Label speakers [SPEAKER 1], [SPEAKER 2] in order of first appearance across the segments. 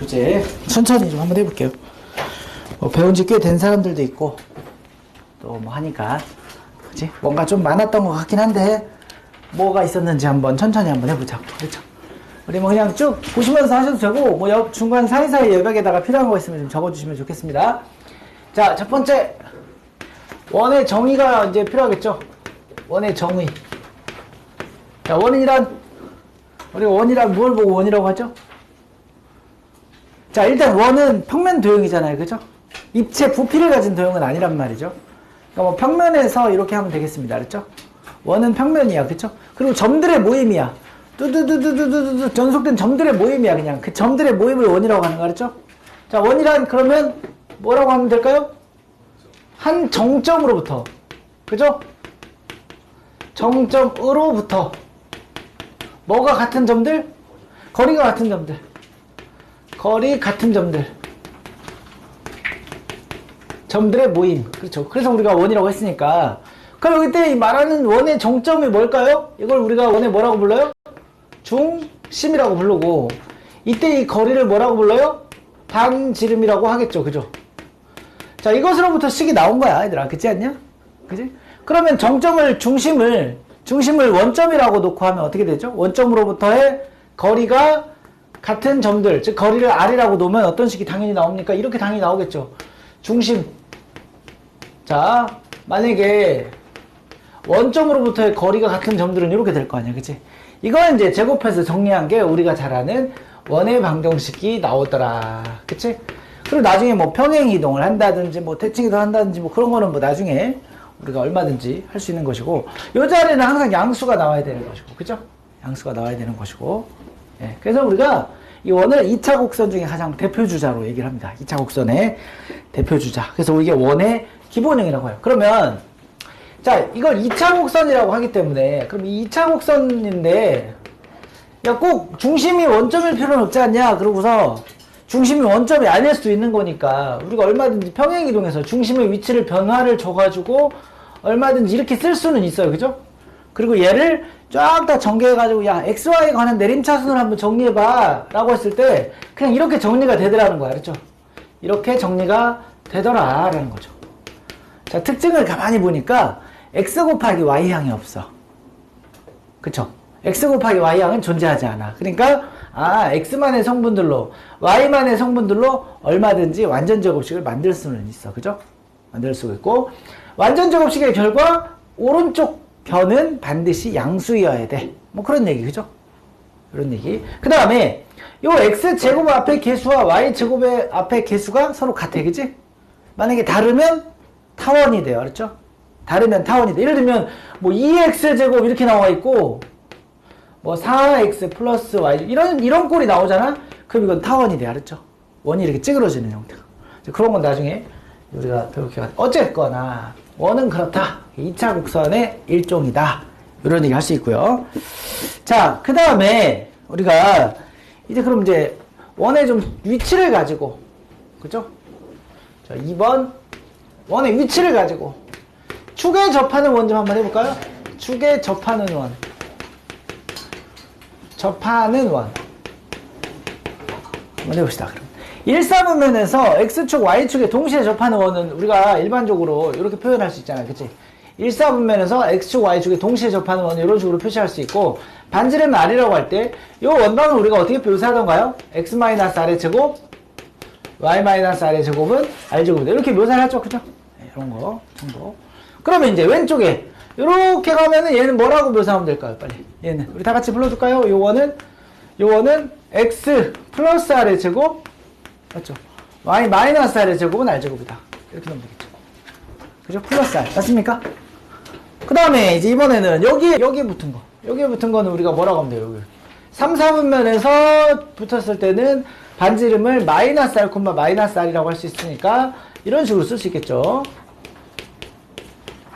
[SPEAKER 1] 부재 천천히 좀 한번 해볼게요. 배운 지 꽤 된 사람들도 있고 또 뭐 하니까 그치? 뭔가 좀 많았던 것 같긴 한데 뭐가 있었는지 한번 천천히 한번 해보자. 그렇죠? 우리 뭐 그냥 쭉 보시면서 하셔도 되고 뭐 중간 사이사이 여백에다가 필요한 거 있으면 좀 적어주시면 좋겠습니다. 자, 첫 번째 원의 정의가 이제 필요하겠죠. 원의 정의. 자, 원이란 우리가 원이란 무엇을 보고 원이라고 하죠? 자, 일단 원은 평면 도형이잖아요. 그죠? 입체 부피를 가진 도형은 아니란 말이죠. 그러니까 뭐 평면에서 이렇게 하면 되겠습니다. 그렇죠? 원은 평면이야. 그렇죠? 그리고 점들의 모임이야. 뚜두두두두두두 전속된 점들의 모임이야. 그냥 그 점들의 모임을 원이라고 하는 거 그렇죠? 자, 원이란 그러면 뭐라고 하면 될까요? 한 정점으로부터, 그죠? 정점으로부터 뭐가 같은 점들? 거리가 같은 점들. 거리 같은 점들. 점들의 모임. 그렇죠. 그래서 우리가 원이라고 했으니까. 그럼 이때 말하는 원의 정점이 뭘까요? 이걸 우리가 원의 뭐라고 불러요? 중심이라고 부르고, 이때 이 거리를 뭐라고 불러요? 반지름이라고 하겠죠. 그죠? 자, 이것으로부터 식이 나온 거야, 얘들아. 그렇지 않냐? 그지? 그러면 정점을, 중심을 원점이라고 놓고 하면 어떻게 되죠? 원점으로부터의 거리가 같은 점들, 즉, 거리를 R이라고 놓으면 어떤 식이 당연히 나옵니까? 이렇게 당연히 나오겠죠. 중심. 자, 만약에 원점으로부터의 거리가 같은 점들은 이렇게 될 거 아니야. 그치? 이건 이제 제곱해서 정리한 게 우리가 잘 아는 원의 방정식이 나오더라. 그치? 그리고 나중에 뭐 평행 이동을 한다든지 뭐 대칭 이동을 한다든지 뭐 그런 거는 뭐 나중에 우리가 얼마든지 할 수 있는 것이고, 요 자리에는 항상 양수가 나와야 되는 것이고, 그죠? 양수가 나와야 되는 것이고. 예. 그래서 우리가 이 원을 2차 곡선 중에 가장 대표주자로 얘기를 합니다. 2차 곡선의 대표주자. 그래서 이게 원의 기본형이라고 해요. 그러면 자, 이걸 2차 곡선이라고 하기 때문에, 그럼 이 2차 곡선인데, 야, 꼭 중심이 원점일 필요는 없지 않냐? 그러고서, 중심이 원점이 아닐 수도 있는 거니까, 우리가 얼마든지 평행이동해서 중심의 위치를 변화를 줘가지고, 얼마든지 이렇게 쓸 수는 있어요. 그죠? 그리고 얘를 쫙 다 전개해가지고, 야, XY에 관한 내림차순을 한번 정리해봐. 라고 했을 때, 그냥 이렇게 정리가 되더라는 거야. 그렇죠? 이렇게 정리가 되더라. 라는 거죠. 자, 특징을 가만히 보니까, x 곱하기 y항이 없어. 그쵸? x 곱하기 y항은 존재하지 않아. 그러니까 x만의 성분들로 y만의 성분들로 얼마든지 완전 제곱식을 만들 수는 있어. 그죠? 만들 수 있고, 완전 제곱식의 결과 오른쪽 변은 반드시 양수여야 돼. 뭐 그런 얘기. 그죠? 그런 얘기. 그 다음에 요 x제곱 앞에 개수와 y제곱의 앞에 개수가 서로 같아. 그치? 만약에 다르면 타원이 돼요. 그렇죠? 다르면 타원이 돼. 예를 들면 뭐 2x제곱 이렇게 나와 있고 뭐 4x 플러스 y 이런 꼴이 나오잖아. 그럼 이건 타원이 돼. 알았죠? 원이 이렇게 찌그러지는 형태가. 그런 건 나중에 우리가 배울게. 어쨌거나 원은 그렇다. 2차 곡선의 일종이다. 이런 얘기 할 수 있고요. 자, 그 다음에 우리가 이제 그럼 이제 원의 좀 위치를 가지고, 그죠? 자, 2번 원의 위치를 가지고 축에 접하는 원 좀 한번 해볼까요? 축에 접하는 원. 접하는 원. 한번 해봅시다. 그럼 1사분면에서 X축, Y축에 동시에 접하는 원은 우리가 일반적으로 이렇게 표현할 수 있잖아요. 그치? 1사분면에서 X축, Y축에 동시에 접하는 원은 이런 식으로 표시할 수 있고, 반지름 R이라고 할 때 이 원방을 우리가 어떻게 묘사하던가요? X-R의 제곱, Y-R의 제곱은 R제곱이다. 이렇게 묘사를 하죠. 그죠? 네, 이런 거 정도. 그러면 이제 왼쪽에 이렇게 가면은 얘는 뭐라고 묘사하면 될까요? 빨리 얘는 우리 다 같이 불러줄까요? 요거는 x 플러스 r의 제곱 맞죠? y 마이너스 r의 제곱은 r제곱이다. 이렇게 넣으면 되겠죠. 그죠? 플러스 r 맞습니까? 그 다음에 이제 이번에는 여기에 붙은 거는 우리가 뭐라고 하면 돼요? 여기 3, 4분면에서 붙었을 때는 반지름을 마이너스 r, 마이너스 r이라고 할 수 있으니까 이런 식으로 쓸 수 있겠죠.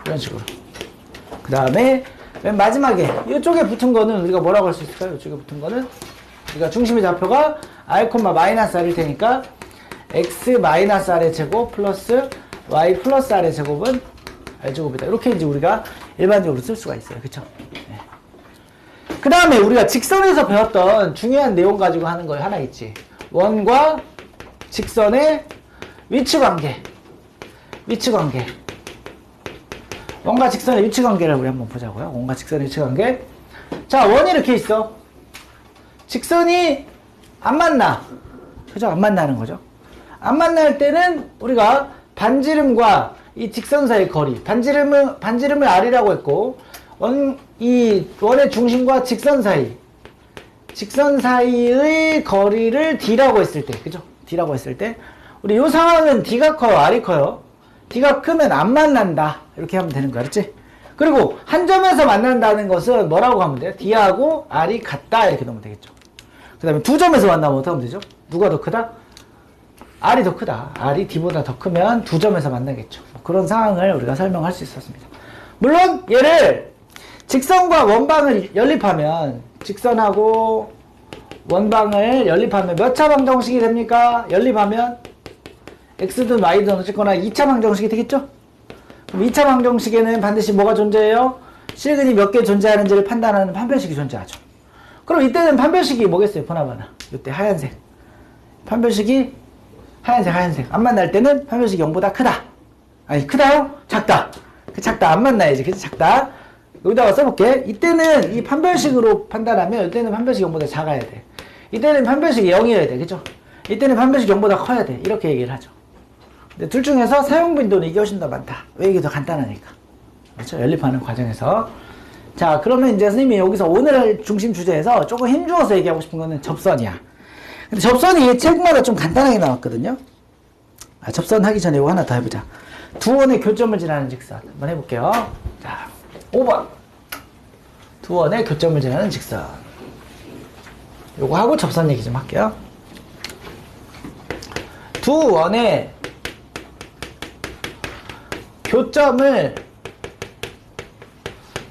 [SPEAKER 1] 이런 식으로. 그 다음에 맨 마지막에 이쪽에 붙은 거는 우리가 뭐라고 할 수 있을까요? 이쪽에 붙은 거는 우리가 중심의 좌표가 r, 마이너스 r일 테니까 x 마이너스 r의 제곱 플러스 y 플러스 r의 제곱은 r제곱이다. 이렇게 이제 우리가 일반적으로 쓸 수가 있어요. 그쵸? 네. 그 다음에 우리가 직선에서 배웠던 중요한 내용 가지고 하는 거 하나 있지. 원과 직선의 위치관계. 위치관계. 원과 직선의 위치관계를 우리 한번 보자고요. 원과 직선의 위치관계. 자, 원이 이렇게 있어. 직선이 안 만나. 그죠? 안 만나는 거죠. 안 만날 때는 우리가 반지름과 이 직선 사이의 거리. 반지름을 R이라고 했고, 이 원의 중심과 직선 사이의 거리를 D라고 했을 때, 그죠? D라고 했을 때, 우리 요 상황은 D가 커요, R이 커요? D가 크면 안 만난다. 이렇게 하면 되는 거야, 그렇지? 그리고 한 점에서 만난다는 것은 뭐라고 하면 돼요? D하고 R이 같다. 이렇게 넣으면 되겠죠. 그 다음에 두 점에서 만나면 어떻게 하면 되죠? 누가 더 크다? R이 더 크다. R이 D보다 더 크면 두 점에서 만나겠죠. 그런 상황을 우리가 설명할 수 있었습니다. 물론 얘를 직선과 원방을 연립하면, 직선하고 원방을 연립하면 몇 차 방정식이 됩니까? 연립하면 x든 y든 어쨌거나 2차 방정식이 되겠죠? 그럼 2차 방정식에는 반드시 뭐가 존재해요? 실근이 몇 개 존재하는지를 판단하는 판별식이 존재하죠. 그럼 이때는 판별식이 뭐겠어요? 보나마나 이때 하얀색 판별식이 하얀색 안 만날 때는 판별식이 0보다 크다. 아니 크다요? 작다. 작다. 안 만나야지. 그치? 작다. 여기다가 써볼게. 이때는 이 판별식으로 판단하면 이때는 판별식이 0보다 작아야 돼. 이때는 판별식이 0이어야 돼. 그죠? 이때는 판별식이 0보다 커야 돼. 이렇게 얘기를 하죠. 근데 둘 중에서 사용 빈도는 이게 훨씬 더 많다. 왜? 이게 더 간단하니까. 그렇죠? 연립하는 과정에서. 자, 그러면 이제 선생님이 여기서 오늘 중심 주제에서 조금 힘주어서 얘기하고 싶은 거는 접선이야. 근데 접선이 책마다 좀 간단하게 나왔거든요. 접선 하기 전에 이거 하나 더 해보자. 두 원의 교점을 지나는 직선. 한번 해볼게요. 자, 5번. 두 원의 교점을 지나는 직선. 요거 하고 접선 얘기 좀 할게요. 두 원의 교점을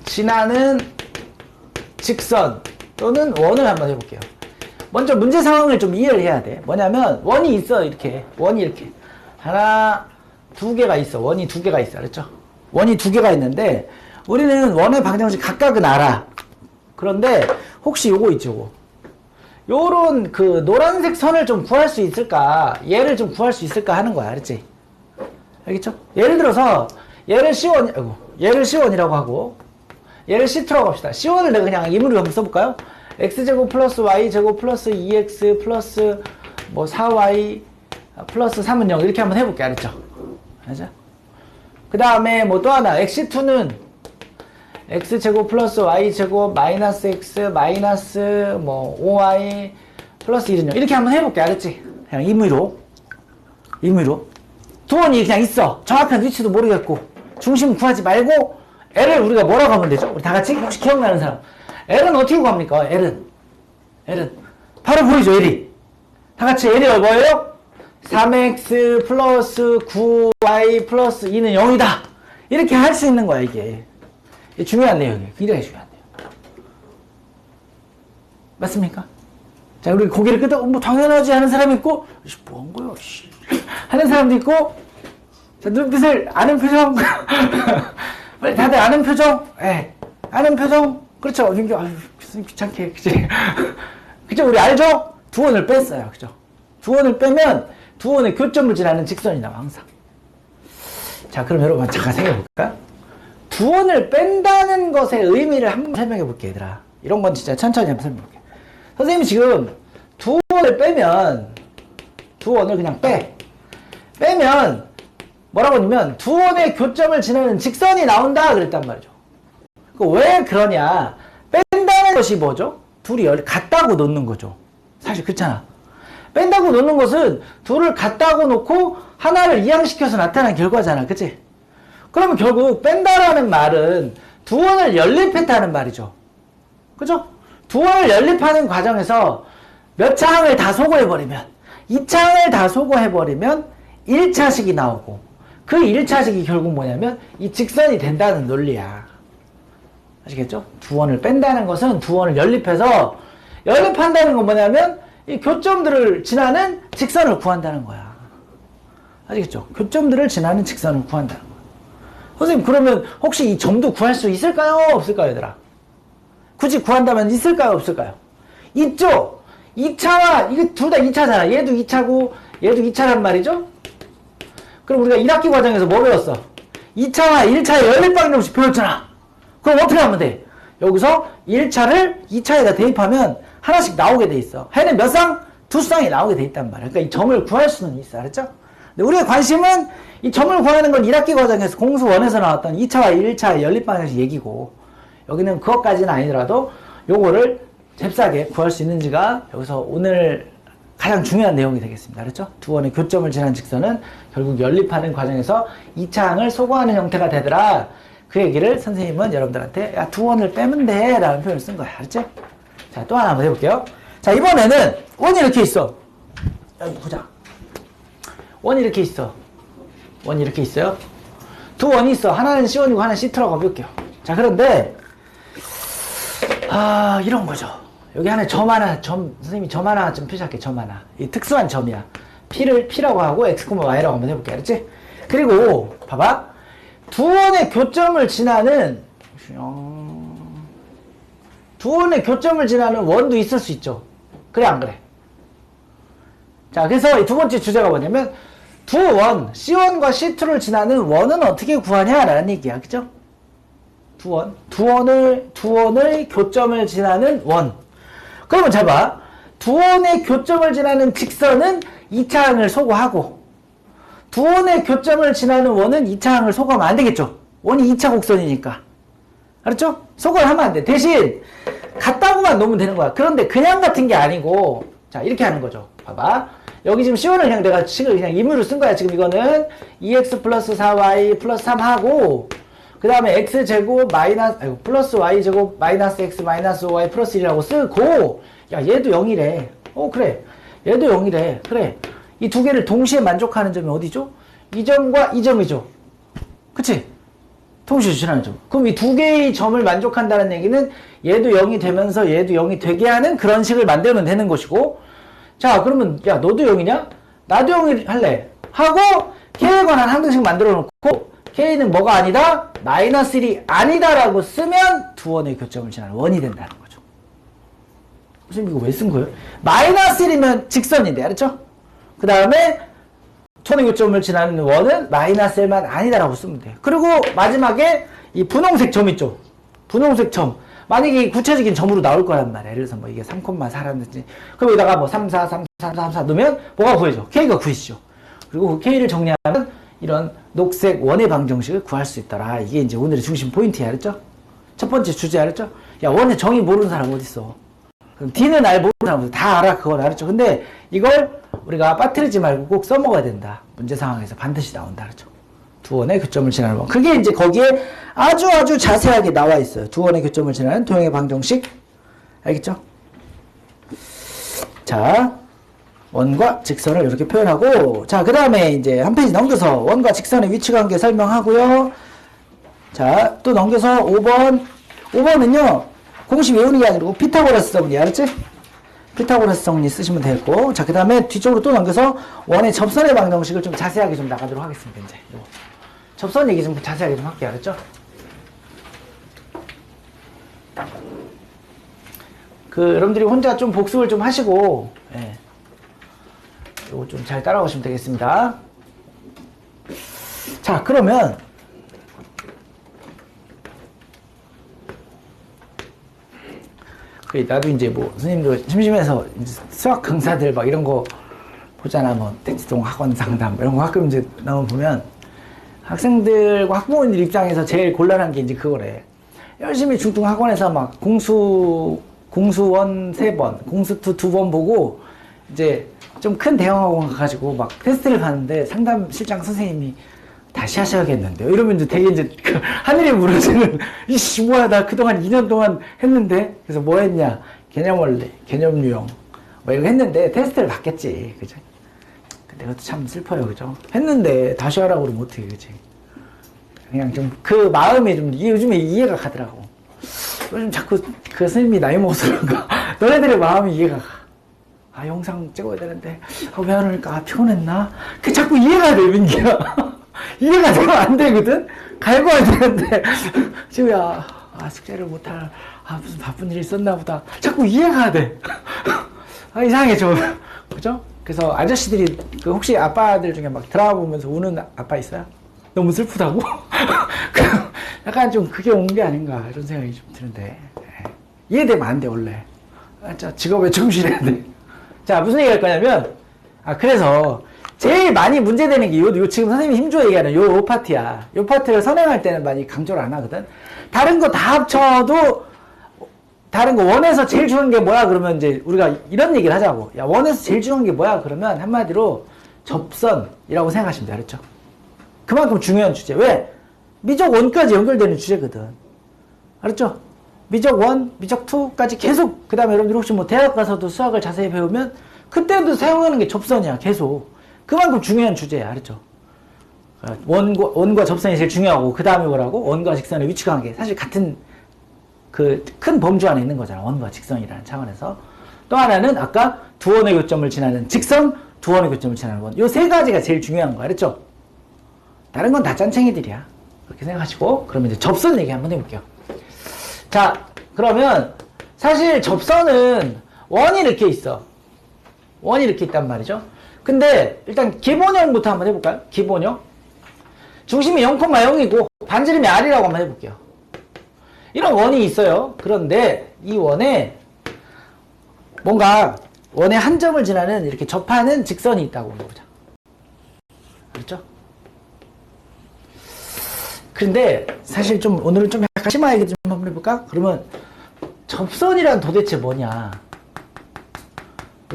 [SPEAKER 1] 지나는 직선 또는 원을 한번 해볼게요. 먼저 문제 상황을 좀 이해를 해야 돼. 뭐냐면 원이 있어. 이렇게 원이 이렇게 하나 두 개가 있어. 원이 두 개가 있어. 그렇죠? 원이 두 개가 있는데 우리는 원의 방정식 각각은 알아. 그런데 혹시 요거 있죠, 요거. 요런 그 노란색 선을 좀 구할 수 있을까? 얘를 좀 구할 수 있을까 하는 거야. 그렇지? 알겠죠? 예를 들어서 얘를 C1이라고 하고 얘를 C2라고 합시다. C1을 내가 그냥 임의로 한번 써볼까요? x제곱 플러스 y제곱 플러스 2x 플러스 뭐 4y 플러스 3은 0 이렇게 한번 해볼게. 알았죠? 알죠? 그 다음에 뭐 또 하나 x2는 x제곱 플러스 y제곱 마이너스 x 마이너스 뭐 5y 플러스 1은 0 이렇게 한번 해볼게. 알았지? 그냥 임의로 두 원이 그냥 있어. 정확한 위치도 모르겠고 중심 구하지 말고 L을 우리가 뭐라고 하면 되죠? 우리 다 같이 혹시 기억나는 사람 L은 어떻게 구합니까? L은 바로 보이죠? L이 다 같이 L이 뭐예요? 3x 플러스 9y 플러스 2는 0이다 이렇게 할 수 있는 거야. 이게 중요한 내용이에요. 굉장히 중요한 내용. 맞습니까? 자, 우리 고개를 끄덕 뭐 당연하지 하는 사람이 있고 뭐 한 거야 하는 사람도 있고 자, 눈빛을 아는 표정 다들 아는 표정 아는 표정 그렇죠. 귀찮게 그치? 그죠? 우리 알죠? 두 원을 뺐어요. 그죠? 두 원을 빼면 두 원의 교점을 지나는 직선이 나와 항상. 자, 그럼 여러분 잠깐 생각해볼까? 두 원을 뺀다는 것의 의미를 한번 설명해볼게. 얘들아 이런 건 진짜 천천히 한번 설명해볼게. 선생님이 지금 두 원을 빼면 두 원을 그냥 빼면 뭐라고 하냐면 두 원의 교점을 지나는 직선이 나온다 그랬단 말이죠. 왜 그러냐? 뺀다는 것이 뭐죠? 둘이 같다고 놓는 거죠. 사실 그렇잖아. 뺀다고 놓는 것은 둘을 같다고 놓고 하나를 이항시켜서 나타난 결과잖아. 그치? 그러면 결국 뺀다라는 말은 두 원을 연립했다는 말이죠. 그죠? 두 원을 연립하는 과정에서 몇 차항을 다 소거해버리면 2차항을 다 소거해버리면 1차식이 나오고 그 1차식이 결국 뭐냐면 이 직선이 된다는 논리야. 아시겠죠? 두 원을 뺀다는 것은 두 원을 연립해서 연립한다는 건 뭐냐면 이 교점들을 지나는 직선을 구한다는 거야. 아시겠죠? 교점들을 지나는 직선을 구한다는 거야. 선생님 그러면 혹시 이 점도 구할 수 있을까요? 없을까요? 얘들아? 굳이 구한다면 있을까요? 없을까요? 있죠? 2차와, 이게 둘 다 2차잖아. 얘도 2차고, 얘도 2차란 말이죠? 그럼 우리가 1학기 과정에서 뭐 배웠어? 2차와 1차의 연립방정식 배웠잖아. 그럼 어떻게 하면 돼? 여기서 1차를 2차에다 대입하면 하나씩 나오게 돼 있어. 해는 몇 쌍? 두 쌍이 나오게 돼 있단 말이야. 그러니까 이 점을 구할 수는 있어. 알았죠? 근데 우리의 관심은 이 점을 구하는 건 1학기 과정에서 공수 1에서 나왔던 2차와 1차의 연립방정식 얘기고, 여기는 그것까지는 아니더라도 요거를 잽싸게 구할 수 있는지가 여기서 오늘 가장 중요한 내용이 되겠습니다. 그렇죠? 두 원의 교점을 지난 직선은 결국 연립하는 과정에서 2차항을 소거하는 형태가 되더라. 그 얘기를 선생님은 여러분들한테 야, 두 원을 빼면 돼 라는 표현을 쓴 거야. 알았죠? 자, 또 하나 한번 해볼게요. 자, 이번에는 원이 이렇게 있어. 여기 보자. 원이 이렇게 있어. 원이 이렇게 있어요. 두 원이 있어. 하나는 C1이고 하나는 C2라고 해볼게요. 자, 그런데 이런 거죠. 여기 하나 선생님이 점 하나 좀 표시할게. 점 하나. 이 특수한 점이야. P라고 하고 X, Y라고 한번 해볼게. 알았지? 그리고 봐봐. 두 원의 교점을 지나는 원도 있을 수 있죠. 그래 안 그래? 자, 그래서 이 두 번째 주제가 뭐냐면 두 원, C1과 C2를 지나는 원은 어떻게 구하냐라는 얘기야. 그죠? 두 원의 교점을 지나는 원. 그러면 잘 봐. 두 원의 교점을 지나는 직선은 2차항을 소거하고, 두 원의 교점을 지나는 원은 2차항을 소거하면 안 되겠죠? 원이 2차 곡선이니까. 알았죠? 소거를 하면 안 돼. 대신 같다고만 놓으면 되는 거야. 그런데 그냥 같은 게 아니고, 자, 이렇게 하는 거죠. 봐봐. 여기 지금 C1을 그냥 내가 식을 그냥 임의로 쓴 거야. 지금 이거는 2x 플러스 4y 플러스 3 하고, 그 다음에 x제곱 플러스 y제곱 마이너스 x 마이너스 5y 플러스 1이라고 쓰고, 야, 얘도 0이래. 그래. 얘도 0이래. 그래. 이 두 개를 동시에 만족하는 점이 어디죠? 이 점과 이 점이죠. 그치? 동시에 주시라는 점. 그럼 이 두 개의 점을 만족한다는 얘기는 얘도 0이 되면서 얘도 0이 되게 하는 그런 식을 만들면 되는 것이고, 자, 그러면 야, 너도 0이냐? 나도 0이 할래. 하고 K에 관한 항등식 만들어 놓고, K는 뭐가 아니다? 마이너스 1이 아니다라고 쓰면 두 원의 교점을 지나는 원이 된다는 거죠. 선생님 이거 왜 쓴 거예요? 마이너스 1이면 직선인데, 알았죠? 그 다음에 두 원의 교점을 지나는 원은 마이너스 1만 아니다라고 쓰면 돼요. 그리고 마지막에 이 분홍색 점 있죠? 분홍색 점. 만약에 구체적인 점으로 나올 거란 말이야. 예를 들어서 뭐 이게 3,4라든지. 그럼 여기다가 뭐 3, 4, 3, 3, 3, 4 넣으면 뭐가 구해져? K가 구해지죠. 그리고 그 K를 정리하면 이런 녹색 원의 방정식을 구할 수 있더라. 이게 이제 오늘의 중심 포인트야. 알았죠? 첫 번째 주제 알았죠? 야, 원의 정의 모르는 사람 어딨어? 그럼 D는 알 모르는 사람들 다 알아. 그건 알았죠? 근데 이걸 우리가 빠뜨리지 말고 꼭 써먹어야 된다. 문제 상황에서 반드시 나온다. 알았죠? 두 원의 교점을 지나는 원. 그게 이제 거기에 아주 자세하게 나와 있어요. 두 원의 교점을 지나는 도형의 방정식. 알겠죠? 자, 원과 직선을 이렇게 표현하고, 자, 그 다음에 이제 한 페이지 넘겨서 원과 직선의 위치관계 설명하고요. 자, 또 넘겨서 5번. 5번은요, 공식 외우는 게 아니고 피타고라스 정리, 알았지? 피타고라스 정리 쓰시면 되고, 자, 그 다음에 뒤쪽으로 또 넘겨서 원의 접선의 방정식을 좀 자세하게 좀 나가도록 하겠습니다, 이제. 접선 얘기 좀 자세하게 좀 할게요, 알았죠? 여러분들이 혼자 좀 복습을 좀 하시고, 예. 이거 좀 잘 따라오시면 되겠습니다. 자, 그러면 나도 이제 뭐 선생님도 심심해서 이제 수학 강사들 막 이런 거 보잖아. 뭐 텍스동 학원 상담 이런 거 가끔 이제 나오면 보면 학생들과 학부모님들 입장에서 제일 곤란한 게 이제 그거래. 열심히 중등 학원에서 막 공수원 3번, 공수2 2번 보고 이제 좀 큰 대형학원 가가지고 막 테스트를 봤는데 상담 실장 선생님이 다시 하셔야겠는데요. 이러면 이제 되게 이제 하늘이 무너지는 이씨 뭐야 나 그동안 2년 동안 했는데 그래서 뭐 했냐 개념 원리, 개념 유형 뭐 이거 했는데 테스트를 받겠지, 그죠? 근데 그것도 참 슬퍼요, 그죠? 했는데 다시 하라고 그러면 어떡해, 그지? 그냥 좀 그 마음이 좀 요즘에 이해가 가더라고. 요즘 자꾸 그 선생님이 나이 먹어서 그런가 너네들의 마음이 이해가 가. 아, 영상 찍어야 되는데 왜 안 오니까 피곤했나? 그 자꾸 이해가 돼, 민기야. 이해가 되면 안 되거든? 갈궈야 되는데 지우야 숙제를 못할 무슨 바쁜 일이 있었나 보다. 자꾸 이해가 돼. 이상해 좀. 그죠? 그래서 아저씨들이 그 혹시 아빠들 중에 막 드라마 보면서 우는 아빠 있어요? 너무 슬프다고? 약간 좀 그게 온 게 아닌가 이런 생각이 좀 드는데 이해되면 안 돼 원래. 직업에 충실해야 돼. 자 무슨 얘기 할 거냐면 그래서 제일 많이 문제되는 게 요 지금 선생님이 힘주어 얘기하는 요 파트야. 요 파트를 선행할 때는 많이 강조를 안 하거든. 다른 거 다 합쳐도 다른 거 원에서 제일 중요한 게 뭐야 그러면 이제 우리가 이런 얘기를 하자고. 야 원에서 제일 중요한 게 뭐야 그러면 한마디로 접선이라고 생각하시면 돼. 알았죠? 그만큼 중요한 주제. 왜? 미적 1까지 연결되는 주제거든. 알았죠? 미적 1, 미적 2까지 계속. 그 다음에 여러분들 혹시 뭐 대학 가서도 수학을 자세히 배우면 그때도 사용하는 게 접선이야. 계속. 그만큼 중요한 주제야. 알았죠? 원과 접선이 제일 중요하고 그 다음에 뭐라고? 원과 직선의 위치 관계. 사실 같은 그 큰 범주 안에 있는 거잖아. 원과 직선이라는 차원에서. 또 하나는 아까 두 원의 교점을 지나는 직선, 두 원의 교점을 지나는 원. 요 세 가지가 제일 중요한 거. 알았죠? 다른 건 다 짠챙이들이야. 그렇게 생각하시고 그러면 이제 접선 얘기 한번 해볼게요. 자 그러면 사실 접선은 원이 이렇게 있어. 원이 이렇게 있단 말이죠. 근데 일단 기본형부터 한번 해볼까요? 기본형. 중심이 0,0이고 반지름이 R이라고 한번 해볼게요. 이런 원이 있어요. 그런데 이 원에 뭔가 원의 한 점을 지나는 이렇게 접하는 직선이 있다고 보자. 그렇죠? 근데 사실 좀 오늘은 좀 약간 심화 얘기 좀 한번 해볼까? 그러면 접선이란 도대체 뭐냐?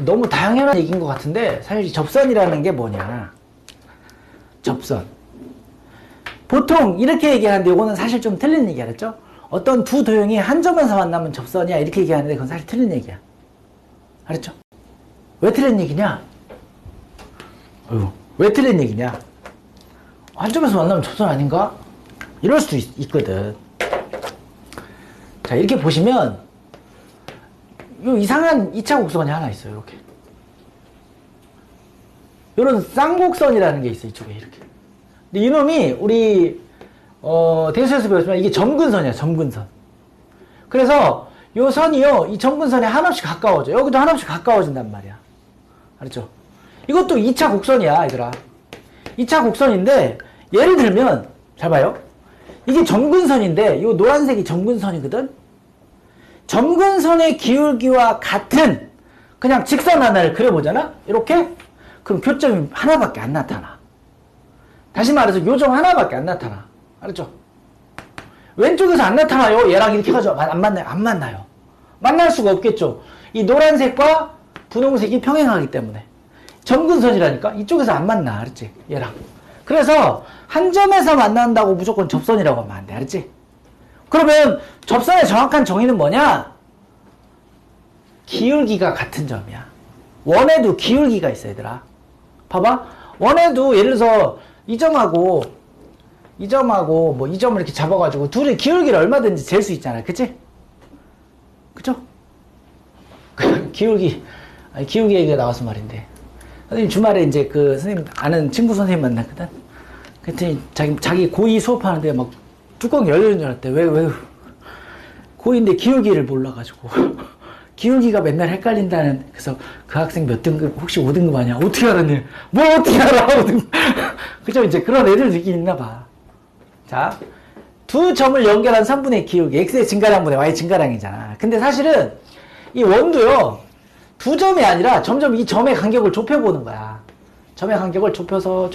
[SPEAKER 1] 너무 당연한 얘기인 것 같은데 사실 접선이라는 게 뭐냐? 접선. 보통 이렇게 얘기하는데 이거는 사실 좀 틀린 얘기 알았죠? 어떤 두 도형이 한 점에서 만나면 접선이야 이렇게 얘기하는데 그건 사실 틀린 얘기야. 알았죠? 왜 틀린 얘기냐? 왜 틀린 얘기냐? 한 점에서 만나면 접선 아닌가? 이럴 수도 있거든. 자, 이렇게 보시면, 요 이상한 2차 곡선이 하나 있어요, 이렇게. 요런 쌍곡선이라는 게 있어요, 이쪽에, 이렇게. 근데 이놈이, 우리, 대수에서 배웠지만, 이게 점근선이야, 점근선. 그래서, 요 선이요, 이 점근선에 한없이 가까워져. 여기도 한없이 가까워진단 말이야. 알았죠? 이것도 2차 곡선이야, 얘들아. 2차 곡선인데, 예를 들면, 잘 봐요. 이게 점근선인데 이 노란색이 점근선이거든. 점근선의 기울기와 같은 그냥 직선 하나를 그려보잖아. 이렇게 그럼 교점이 하나밖에 안 나타나. 다시 말해서 요점 하나밖에 안 나타나. 알았죠? 왼쪽에서 안 나타나요. 얘랑 이렇게 해가지고 안 만나요. 안 만나요. 만날 수가 없겠죠. 이 노란색과 분홍색이 평행하기 때문에 점근선이라니까 이쪽에서 안 만나. 알았지? 얘랑. 그래서 한 점에서 만난다고 무조건 접선이라고 하면 안 돼. 알았지? 그러면 접선의 정확한 정의는 뭐냐? 기울기가 같은 점이야. 원에도 기울기가 있어 얘들아. 봐봐. 원에도 예를 들어서 이 점하고 뭐 이 점을 이렇게 잡아가지고 둘의 기울기를 얼마든지 잴 수 있잖아. 그치? 그쵸? 기울기 얘기가 나와서 말인데. 선생님 주말에 이제 그 선생님 아는 친구 선생님 만났거든. 그랬더니 자기 고2 수업하는데 막 뚜껑이 열리는 줄 알았대. 왜 고2인데 기울기를 몰라가지고 기울기가 맨날 헷갈린다는. 그래서 그 학생 몇 등급 혹시 5등급 아니야? 어떻게 알았니? 뭐 어떻게 알아? 5등급. 그죠? 이제 그런 애들 느낌 있나 봐. 자, 두 점을 연결한 선분의 기울기 x의 증가량분의 y 증가량이잖아. 근데 사실은 이 원도요 두 점이 아니라 점점 이 점의 간격을 좁혀보는 거야. 점의 간격을 좁혀서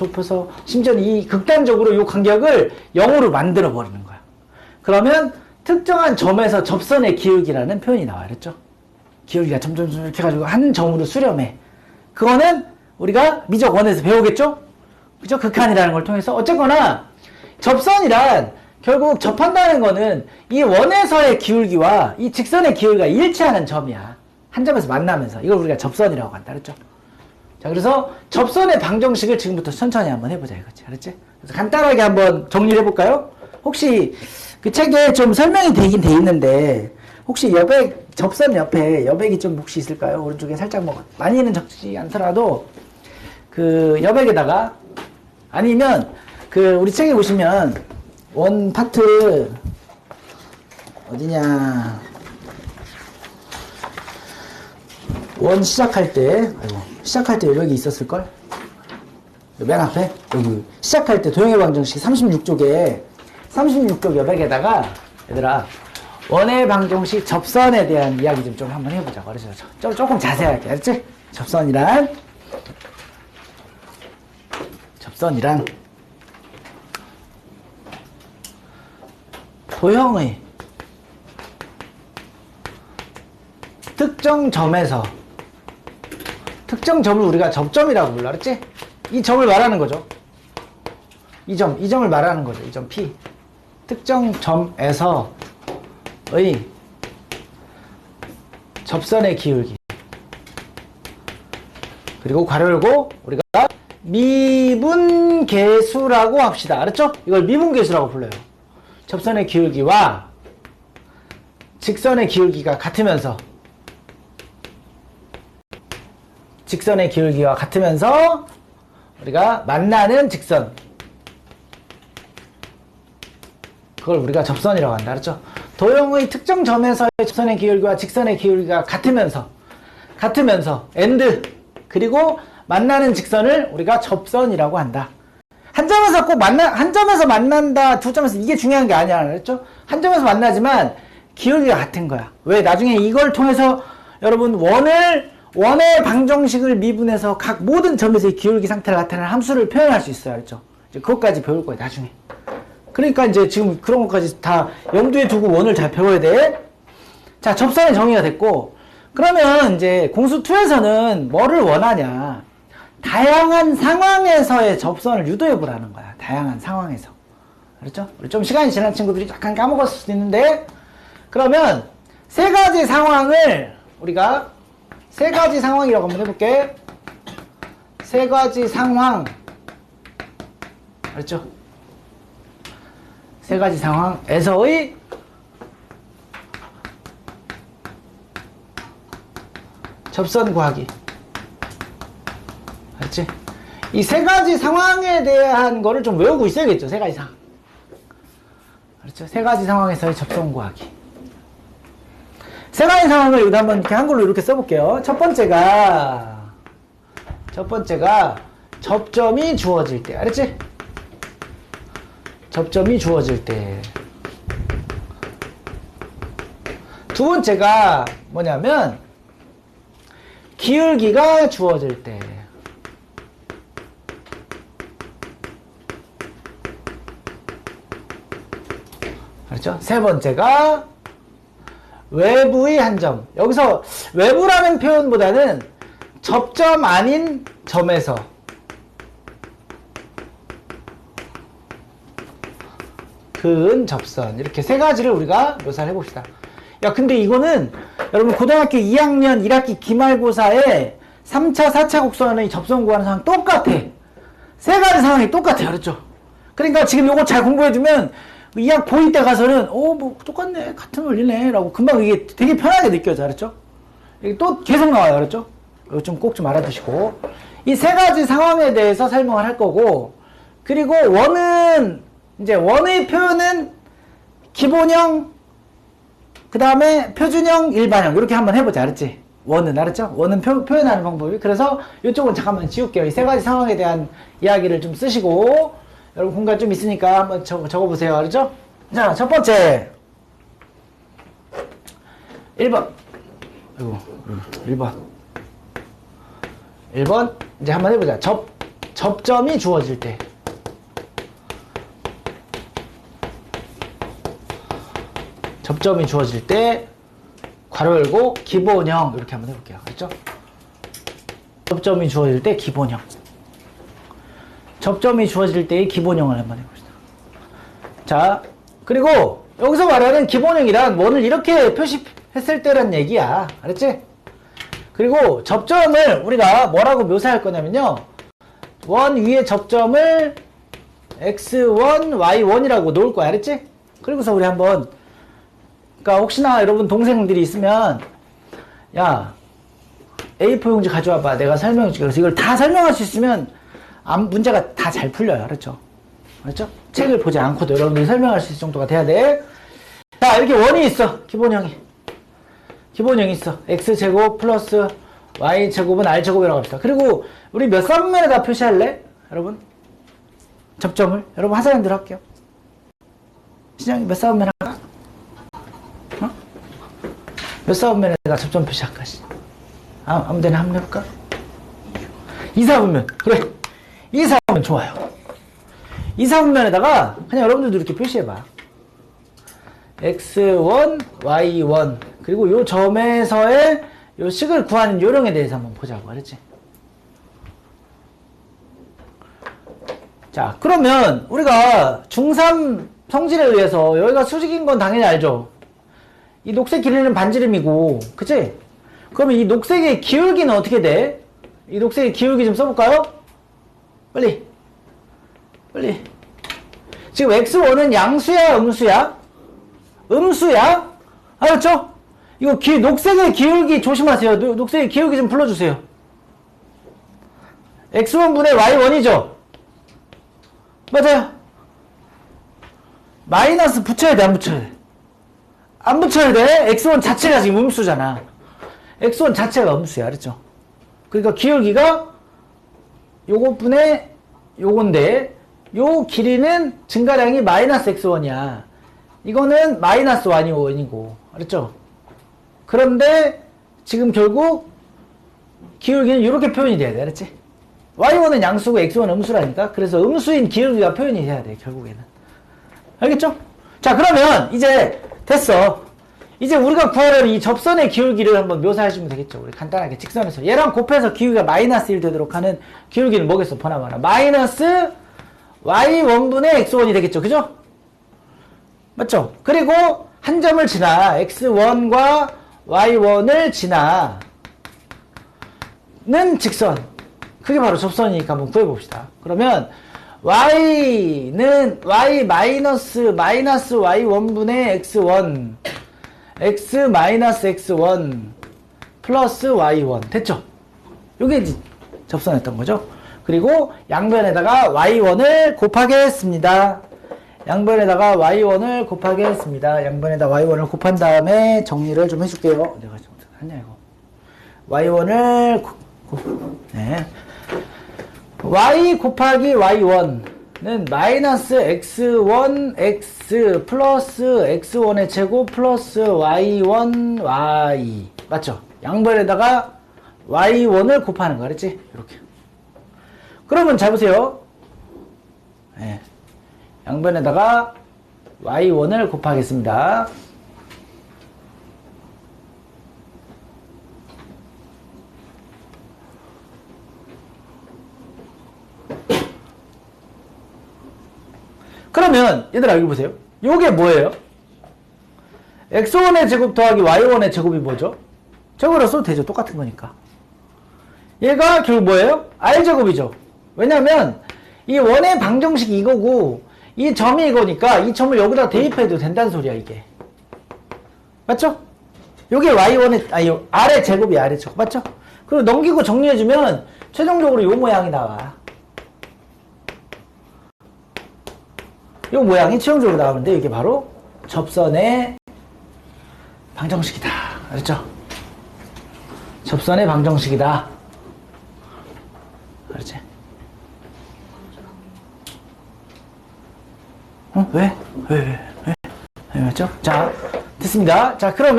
[SPEAKER 1] 심지어는 이 극단적으로 이 간격을 0으로 만들어 버리는 거야. 그러면 특정한 점에서 접선의 기울기라는 표현이 나와요. 그랬죠? 기울기가 점점 이렇게 해가지고 한 점으로 수렴해. 그거는 우리가 미적 원에서 배우겠죠? 그죠? 극한이라는 걸 통해서. 어쨌거나 접선이란 결국 접한다는 거는 이 원에서의 기울기와 이 직선의 기울기가 일치하는 점이야. 한 점에서 만나면서. 이걸 우리가 접선이라고 한다. 그랬죠? 자, 그래서 접선의 방정식을 지금부터 천천히 한번 해보자 이거지. 알았지? 그래서 간단하게 한번 정리를 해볼까요? 혹시 그 책에 좀 설명이 되긴 돼 있는데 혹시 접선 옆에 여백이 좀 혹시 있을까요? 오른쪽에 살짝 뭐 많이는 적지 않더라도 그 여백에다가 아니면 그 우리 책에 보시면 원 파트 어디냐 원 시작할 때, 시작할 때 여기 있었을걸? 맨 앞에? 여기. 시작할 때 도형의 방정식 36쪽에, 36쪽 여백에다가, 얘들아, 원의 방정식 접선에 대한 이야기 좀 한번 해보자. 그래서 조금 자세하게. 알았지? 접선이란, 도형의 특정 점에서, 특정 점을 우리가 접점이라고 불러. 알았지? 이 점을 말하는 거죠. 이 점을 말하는 거죠. 이 점 P. 특정 점에서의 접선의 기울기. 그리고 괄호 열고 우리가 미분계수라고 합시다. 알았죠? 이걸 미분계수라고 불러요. 접선의 기울기와 직선의 기울기가 같으면서 우리가 만나는 직선, 그걸 우리가 접선이라고 한다. 알았죠? 도형의 특정 점에서의 접선의 기울기와 직선의 기울기가 같으면서 and 그리고 만나는 직선을 우리가 접선이라고 한다. 한 점에서 만난다, 두 점에서, 이게 중요한 게 아니야. 그랬죠? 한 점에서 만나지만 기울기가 같은 거야. 왜? 나중에 이걸 통해서 여러분 원의 방정식을 미분해서 각 모든 점에서의 기울기 상태를 나타내는 함수를 표현할 수 있어요. 그렇죠? 이제 그것까지 배울 거예요, 나중에. 그러니까 이제 지금 그런 것까지 다 염두에 두고 원을 잘 배워야 돼. 자, 접선의 정의가 됐고, 그러면 이제 공수2에서는 뭐를 원하냐? 다양한 상황에서의 접선을 유도해 보라는 거야. 다양한 상황에서. 그렇죠? 우리 좀 시간이 지난 친구들이 약간 까먹었을 수도 있는데, 그러면 세 가지 상황을 우리가 세 가지 상황이라고 한번 해볼게. 세 가지 상황. 알았죠? 세 가지 상황에서의 접선 구하기. 알았지? 이 세 가지 상황에 대한 거를 좀 외우고 있어야겠죠. 세 가지 상황. 알았죠? 세 가지 상황에서의 접선 구하기. 세 가지 상황을 여기다 한번 이렇게 한글로 이렇게 써볼게요. 첫 번째가 접점이 주어질 때. 알았지? 접점이 주어질 때. 두 번째가 뭐냐면 기울기가 주어질 때. 그렇죠? 세 번째가 외부의 한 점. 여기서 외부라는 표현보다는 접점 아닌 점에서 그은 접선. 이렇게 세 가지를 우리가 묘사를 해봅시다. 야, 근데 이거는 여러분 고등학교 2학년 1학기 기말고사에 3차, 4차 곡선의 접선 구하는 상황 똑같아. 세 가지 상황이 똑같아요. 그렇죠? 그러니까 지금 요거 잘 공부해두면 2학 고2 때 가서는 뭐 똑같네, 같은 원리네 라고 금방 이게 되게 편하게 느껴져. 그렇죠? 이게 또 계속 나와요. 그렇죠? 이거 좀 꼭 좀 알아두시고, 이 세 가지 상황에 대해서 설명을 할 거고, 그리고 이제 원의 표현은 기본형, 그 다음에 표준형, 일반형 이렇게 한번 해보자. 알았지? 원은 알았죠? 원은 표현하는 방법이. 그래서 이쪽은 잠깐만 지울게요. 이 세 가지 상황에 대한 이야기를 좀 쓰시고, 여러분 공간 좀 있으니까 한번 적어보세요. 알았죠? 자, 첫 번째 1번. 아이고, 1번 이제 한번 해보자. 접점이 주어질 때. 접점이 주어질 때 괄호 열고 기본형 이렇게 한번 해볼게요. 알았죠? 접점이 주어질 때 기본형. 접점이 주어질 때의 기본형을 한번 해봅시다. 자, 그리고 여기서 말하는 기본형이란 원을 이렇게 표시했을 때란 얘기야. 알았지? 그리고 접점을 우리가 뭐라고 묘사할 거냐면요, 원 위에 접점을 x1, y1이라고 놓을 거야. 알았지? 그리고서 우리 한번, 그러니까 혹시나 여러분 동생들이 있으면, 야, A4 용지 가져와봐. 내가 설명해 줄게. 그래서 이걸 다 설명할 수 있으면 문제가 다 잘 풀려요. 그렇죠? 그렇죠? 책을 보지 않고도 여러분들이 설명할 수 있을 정도가 돼야 돼. 자, 이렇게 원이 있어. 기본형이 있어. x제곱 플러스 y제곱은 r제곱이라고 합시다. 그리고 우리 몇 사분면에다 표시할래? 여러분? 접점을? 여러분 하자는 대로 할게요. 신영이 몇 사분면 할까? 어? 몇 사분면에다 접점 표시할까? 아무 데나 한번 해볼까? 2사분면. 그래. 2사분면 좋아요. 2사분면에다가 그냥 여러분들도 이렇게 표시해봐. x1, y1. 그리고 요 점에서의 요 식을 구하는 요령에 대해서 한번 보자고. 알았지? 자, 그러면 우리가 중3 성질에 의해서 여기가 수직인 건 당연히 알죠? 이 녹색 길이는 반지름이고, 그치? 그러면 이 녹색의 기울기는 어떻게 돼? 이 녹색의 기울기 좀 써볼까요? 빨리. 지금 x1은 양수야, 음수야? 음수야? 알았죠? 이거 녹색의 기울기 조심하세요. 녹색의 기울기 좀 불러주세요. x1분의 y1이죠? 맞아요. 마이너스 붙여야 돼, 안 붙여야 돼? 안 붙여야 돼? x1 자체가 지금 음수잖아. x1 자체가 음수야, 알았죠? 그러니까 기울기가 요것분의 요건데, 요 길이는 증가량이 마이너스 x1이야. 이거는 마이너스 y1이고, 알았죠? 그런데 지금 결국 기울기는 이렇게 표현이 돼야 돼, 알았지? y1은 양수고 x1은 음수라니까. 그래서 음수인 기울기가 표현이 돼야 돼, 결국에는. 알겠죠? 자, 그러면 이제 됐어. 이제 우리가 구하려는 이 접선의 기울기를 한번 묘사해주면 되겠죠. 우리 간단하게 직선에서 얘랑 곱해서 기울기가 마이너스 1 되도록 하는 기울기는 뭐겠어? 보나마나 마이너스 y1분의 x1이 되겠죠. 그죠? 맞죠? 그리고 한 점을 지나 x1과 y1을 지나는 직선. 그게 바로 접선이니까 한번 구해봅시다. 그러면 y는 y 마이너스 y1분의 x1 x 마이너스 x1 플러스 y1 됐죠? 요게 이제 접선했던 거죠. 그리고 양변에다가 y1을 곱하겠습니다. 양변에다가 y1을 곱하겠습니다. 양변에다 y1을 곱한 다음에 정리를 좀 해줄게요. 내가 좀 했냐 이거. y1을 네. y 곱하기 y1는 마이너스 x1x 플러스 x1의 제곱 플러스 y1 y 맞죠? 양변에다가 y1을 곱하는 거 그랬지? 이렇게. 그러면 잘 보세요. 네. 양변에다가 y1을 곱하겠습니다. 그러면 얘들아 여기 보세요. 요게 뭐예요? x1의 제곱 더하기 y1의 제곱이 뭐죠? 저거로 써도 되죠. 똑같은 거니까. 얘가 결국 뭐예요? r제곱이죠. 왜냐면 이 원의 방정식이 이거고 이 점이 이거니까 이 점을 여기다 대입해도 된다는 소리야 이게. 맞죠? 요게 y1의 아니 r의 제곱이야. r의 제곱. 맞죠? 그리고 넘기고 정리해주면 최종적으로 요 모양이 나와. 이 모양이 최종적으로 나오는데 이게 바로 접선의 방정식이다. 알았죠? 접선의 방정식이다. 알았지? 왜? 맞죠? 자, 됐습니다. 자, 그럼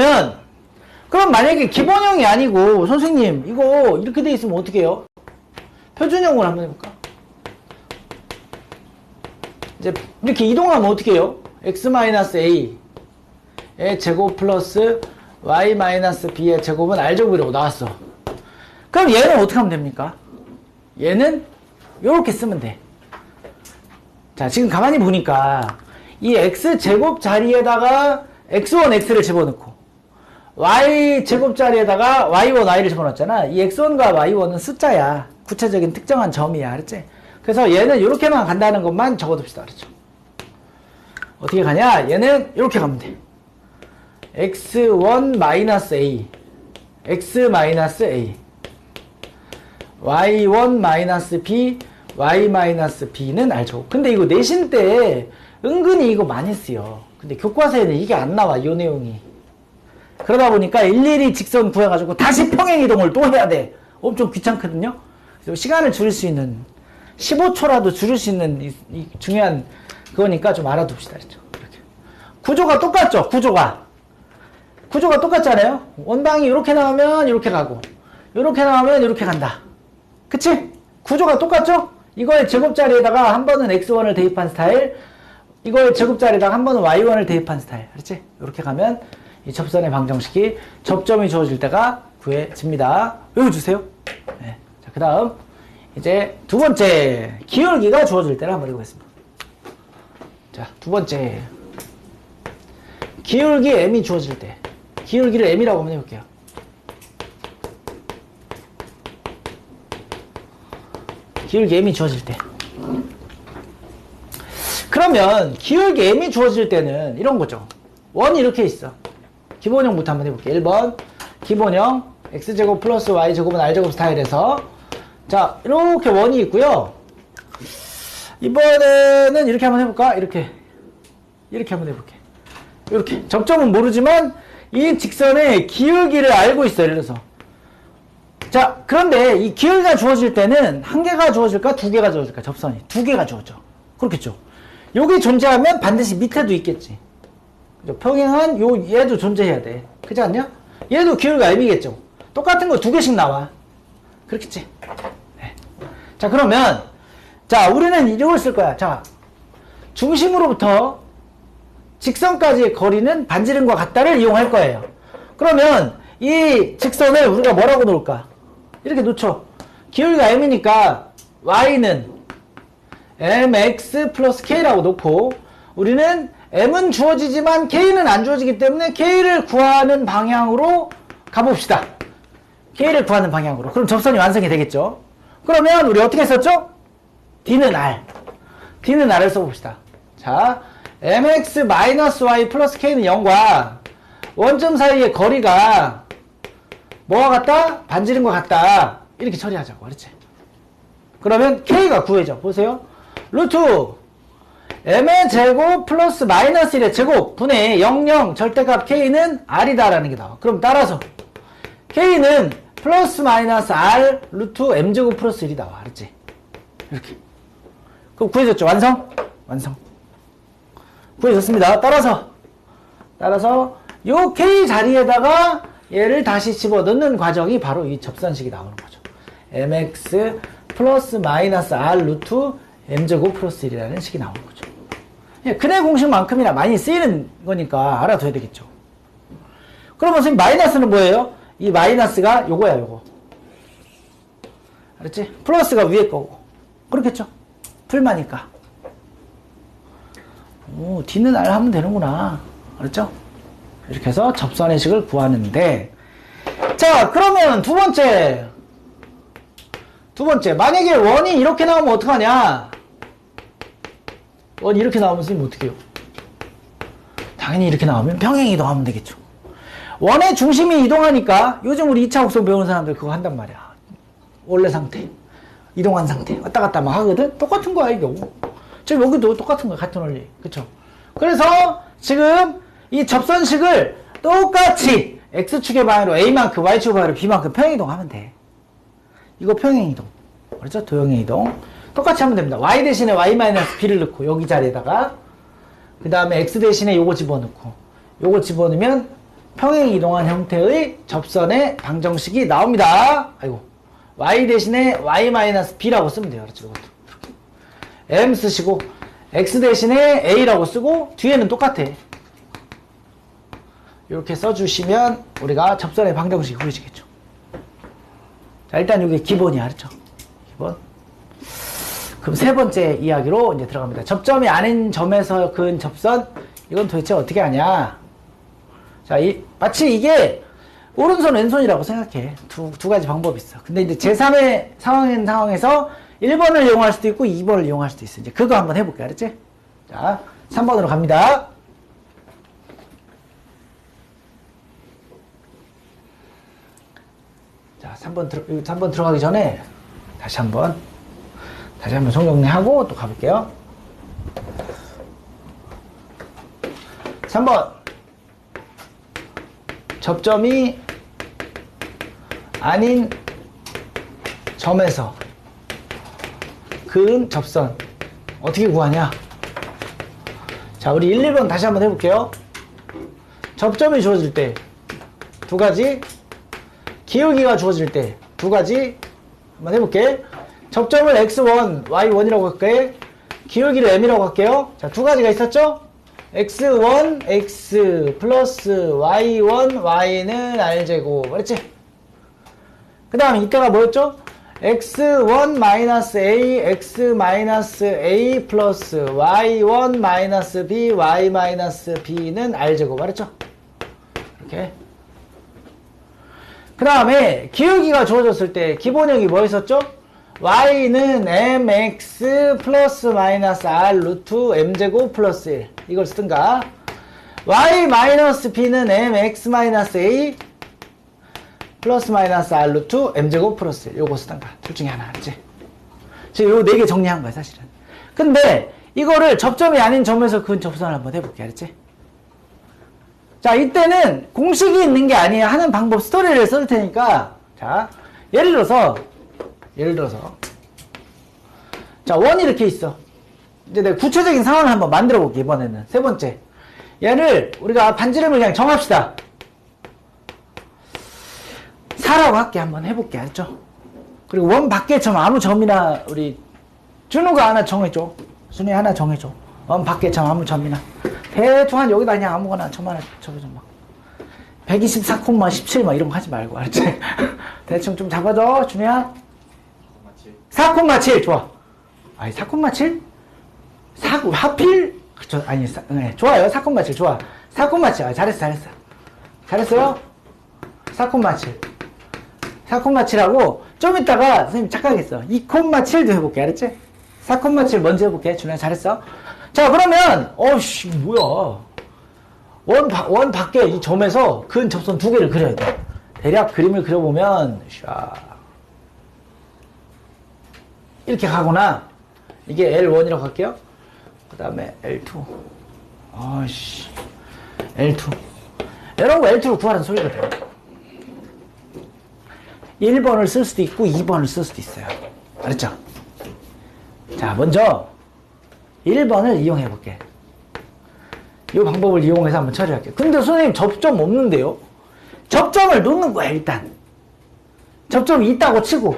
[SPEAKER 1] 만약에 기본형이 아니고 선생님 이거 이렇게 돼 있으면 어떻게 해요? 표준형으로 한번 해볼까? 이제 이렇게 이동하면 어떻게 해요? x-a의 제곱 플러스 y-b의 제곱은 r제곱이라고 나왔어. 그럼 얘는 어떻게 하면 됩니까? 얘는 이렇게 쓰면 돼. 자, 지금 가만히 보니까 이 x제곱 자리에다가 x1x를 집어넣고 y제곱 자리에다가 y1y를 집어넣었잖아. 이 x1과 y1은 숫자야. 구체적인 특정한 점이야. 알았지? 그래서 얘는 이렇게만 간다는 것만 적어둡시다. 그렇죠? 어떻게 가냐? 얘는 이렇게 가면 돼. x1-a x-a y1-b y-b는 알죠. 근데 이거 내신 때 은근히 이거 많이 쓰여. 근데 교과서에는 이게 안 나와. 이 내용이. 그러다 보니까 일일이 직선 구해가지고 다시 평행이동을 또 해야 돼. 엄청 귀찮거든요. 그래서 시간을 줄일 수 있는 15초라도 줄일 수 있는 이 중요한 그거니까 좀 알아둡시다. 그렇죠? 이렇게. 구조가 똑같죠? 구조가 똑같잖아요. 원방이 이렇게 나오면 이렇게 가고 이렇게 나오면 이렇게 간다. 그치? 구조가 똑같죠? 이거의 제곱자리에다가 한 번은 x1을 대입한 스타일, 이거의 제곱자리에다가 한 번은 y1을 대입한 스타일. 그렇지? 이렇게 가면 이 접선의 방정식이 접점이 주어질 때가 구해집니다. 외워주세요. 네. 자, 그 다음 이제 두 번째 기울기가 주어질 때를 한번 해보겠습니다. 자, 두 번째 기울기 m이 주어질 때, 기울기를 m이라고 한번 해볼게요. 기울기 m이 주어질 때, 그러면 기울기 m이 주어질 때는 이런 거죠. 원이 이렇게 있어. 기본형부터 한번 해볼게요. 1번 기본형 x제곱 플러스 y제곱은 r제곱 스타일에서, 자, 이렇게 원이 있고요. 이번에는 이렇게 한번 해볼까? 이렇게 한번 해볼게. 이렇게 접점은 모르지만 이 직선의 기울기를 알고 있어요. 예를 들어서, 자, 그런데 이 기울기가 주어질 때는 한 개가 주어질까? 두 개가 주어질까? 접선이 두 개가 주어져. 그렇겠죠. 여기 존재하면 반드시 밑에도 있겠지. 평행한 얘도 존재해야 돼. 그렇지 않냐? 얘도 기울기가 m이겠죠. 똑같은 거 두 개씩 나와. 그렇겠지. 네. 자, 그러면 자, 우리는 이걸 쓸 거야. 자, 중심으로부터 직선까지의 거리는 반지름과 같다를 이용할 거예요. 그러면 이 직선을 우리가 뭐라고 놓을까? 이렇게 놓죠. 기울기가 m이니까 y는 mx 플러스 k라고 놓고, 우리는 m은 주어지지만 k는 안 주어지기 때문에 k를 구하는 방향으로 가봅시다. k를 구하는 방향으로. 그럼 접선이 완성이 되겠죠. 그러면 우리 어떻게 썼죠? d는 r을 써봅시다. 자, mx-y 플러스 k는 0과 원점 사이의 거리가 뭐와 같다? 반지름과 같다. 이렇게 처리하자고. 그렇지? 그러면 k가 구해져. 보세요. 루트 m의 제곱 플러스 마이너스 1의 제곱 분의 00 절대값 k는 r이다 라는 게 나와. 그럼 따라서 k는 플러스 마이너스 r 루트 m제곱 플러스 1이 나와. 알았지? 이렇게. 그럼 구해졌죠? 완성? 구해졌습니다. 따라서 요 k 자리에다가 얘를 다시 집어넣는 과정이 바로 이 접선식이 나오는 거죠. mx 플러스 마이너스 r 루트 m제곱 플러스 1이라는 식이 나오는 거죠. 근의 공식만큼이나 많이 쓰이는 거니까 알아둬야 되겠죠. 그러면 선생님 마이너스는 뭐예요? 이 마이너스가 요거야, 요거. 알았지? 플러스가 위에 거고. 그렇겠죠? 풀마니까. 오, D는 R 하면 되는구나. 알았죠? 이렇게 해서 접선의 식을 구하는데, 자, 그러면 두 번째. 만약에 원이 이렇게 나오면 어떡하냐? 원이 이렇게 나오면 선생님 어떻게 해요? 당연히 이렇게 나오면 평행 이동하면 되겠죠. 원의 중심이 이동하니까, 요즘 우리 2차 곡선 배우는 사람들 그거 한단 말이야. 원래 상태, 이동한 상태, 왔다 갔다 막 하거든? 똑같은 거야, 이거. 지금 여기도 똑같은 거야, 같은 원리. 그쵸? 그래서 지금 이 접선식을 똑같이 X축의 방향으로 A만큼, Y축의 방향으로 B만큼 평행이동하면 돼. 이거 평행이동. 그렇죠? 도형이동. 똑같이 하면 됩니다. Y 대신에 Y-B를 넣고, 여기 자리에다가, 그 다음에 X 대신에 요거 집어넣고, 요거 집어넣으면 평행이동한 형태의 접선의 방정식이 나옵니다. 아이고. Y 대신에 Y-B라고 쓰면 돼요. 그렇죠? 이것도. M 쓰시고, X 대신에 A라고 쓰고, 뒤에는 똑같아. 이렇게 써주시면 우리가 접선의 방정식이 구해지겠죠. 자, 일단 이게 기본이야. 그렇죠? 기본. 그럼 세 번째 이야기로 이제 들어갑니다. 접점이 아닌 점에서 그은 접선, 이건 도대체 어떻게 하냐? 자, 마치 이게 오른손, 왼손이라고 생각해. 두 가지 방법이 있어. 근데 이제 제3의 상황에서 1번을 이용할 수도 있고 2번을 이용할 수도 있어. 이제 그거 한번 해볼게. 알았지? 자, 3번으로 갑니다. 자, 3번 들어가기 전에 다시 한번 송정리하고 또 가볼게요. 3번. 접점이 아닌 점에서 그은 접선 어떻게 구하냐? 자, 우리 1, 2번 다시 한번 해볼게요. 접점이 주어질 때 두 가지, 기울기가 주어질 때 두 가지 한번 해볼게. 접점을 x1, y1이라고 할게. 기울기를 m이라고 할게요. 자, 두 가지가 있었죠? x1, x 플러스 y1, y는 r제곱. 그렇지? 그 다음에 이때가 뭐였죠? x1 마이너스 a, x 마이너스 a 플러스 y1 마이너스 b, y 마이너스 b는 r제곱. 알았죠? 이렇게. 그 다음에 기울기가 주어졌을 때 기본형이 뭐였었죠? y는 mx 플러스 마이너스 r 루트 m제곱 플러스 1 이걸 쓰든가, y 마이너스 b는 mx 마이너스 a 플러스 마이너스 r 루트 m제곱 플러스 1 요거 쓰든가 둘 중에 하나. 알지? 지금 요 4개 정리한 거야 사실은. 근데 이거를 접점이 아닌 점에서 그은 접선을 한번 해볼게. 알았지? 자, 이때는 공식이 있는 게 아니에요. 하는 방법 스토리를 써줄 테니까. 자, 예를 들어서 자, 원이 이렇게 있어. 이제 내가 구체적인 상황을 한번 만들어 볼게. 이번에는 세 번째, 얘를 우리가 반지름을 그냥 정합시다. 4라고 할게. 한번 해볼게. 알죠? 그리고 원 밖의 점, 아무 점이나 우리 준우가 하나 정해줘. 준이 하나 정해줘. 원 밖의 점, 아무 점이나 대충 한 여기다 그냥 아무거나 점 하나 적어줘. 막 124,17 막 이런 거 하지 말고. 알았지? 대충 좀 잡아줘 준이야. 4,7 좋아. 아니 4,7? 하필? 그쵸, 아니 네, 좋아요. 4,7 좋아. 4,7 아, 잘했어요. 4,7 4,7하고 좀 이따가 선생님 착각했어. 2,7도 해볼게. 알았지? 4,7 먼저 해볼게. 준이야 잘했어. 자, 그러면 어씨 뭐야, 원 밖에 이 점에서 근 접선 두 개를 그려야 돼. 대략 그림을 그려보면 샤 이렇게 가거나, 이게 L1이라고 할게요. 그 다음에 L2. 아씨 L2 L하고 L2로 구하라는 소리거든. 1번을 쓸 수도 있고 2번을 쓸 수도 있어요. 알았죠? 자, 먼저 1번을 이용해 볼게. 이 방법을 이용해서 한번 처리할게. 근데 선생님 접점 없는데요? 접점을 놓는 거야. 일단 접점이 있다고 치고.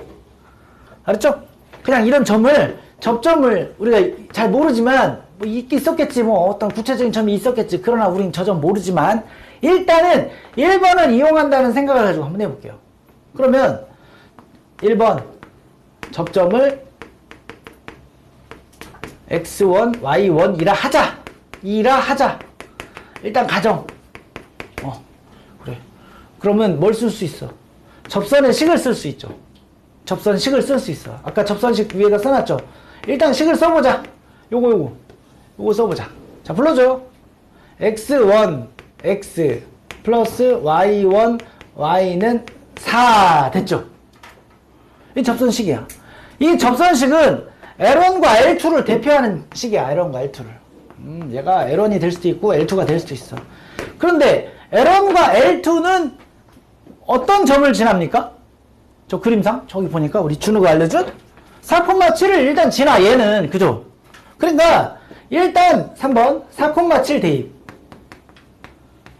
[SPEAKER 1] 알았죠? 그냥 이런 접점을 우리가 잘 모르지만 뭐 있었겠지, 뭐 어떤 구체적인 점이 있었겠지. 그러나 우린 저 점 모르지만 일단은 1번을 이용한다는 생각을 가지고 한번 해볼게요. 그러면 1번 접점을 x1, y1이라 하자. 일단 가정. 그래. 그러면 뭘 쓸 수 있어? 접선의 식을 쓸 수 있죠. 접선식을 쓸 수 있어. 아까 접선식 위에다 써놨죠. 일단 식을 써보자. 요거 써보자. 자, 불러줘요. x1 x 플러스 y1 y는 4 됐죠? 이 접선식이야. 이 접선식은 L1과 L2를 대표하는 식이야. L1과 L2를. 얘가 L1이 될 수도 있고 L2가 될 수도 있어. 그런데 L1과 L2는 어떤 점을 지납니까? 저 그림상 저기 보니까 우리 준우가 알려준 4,7을 일단 지나. 얘는 그죠? 그러니까 일단 3번 4,7 대입.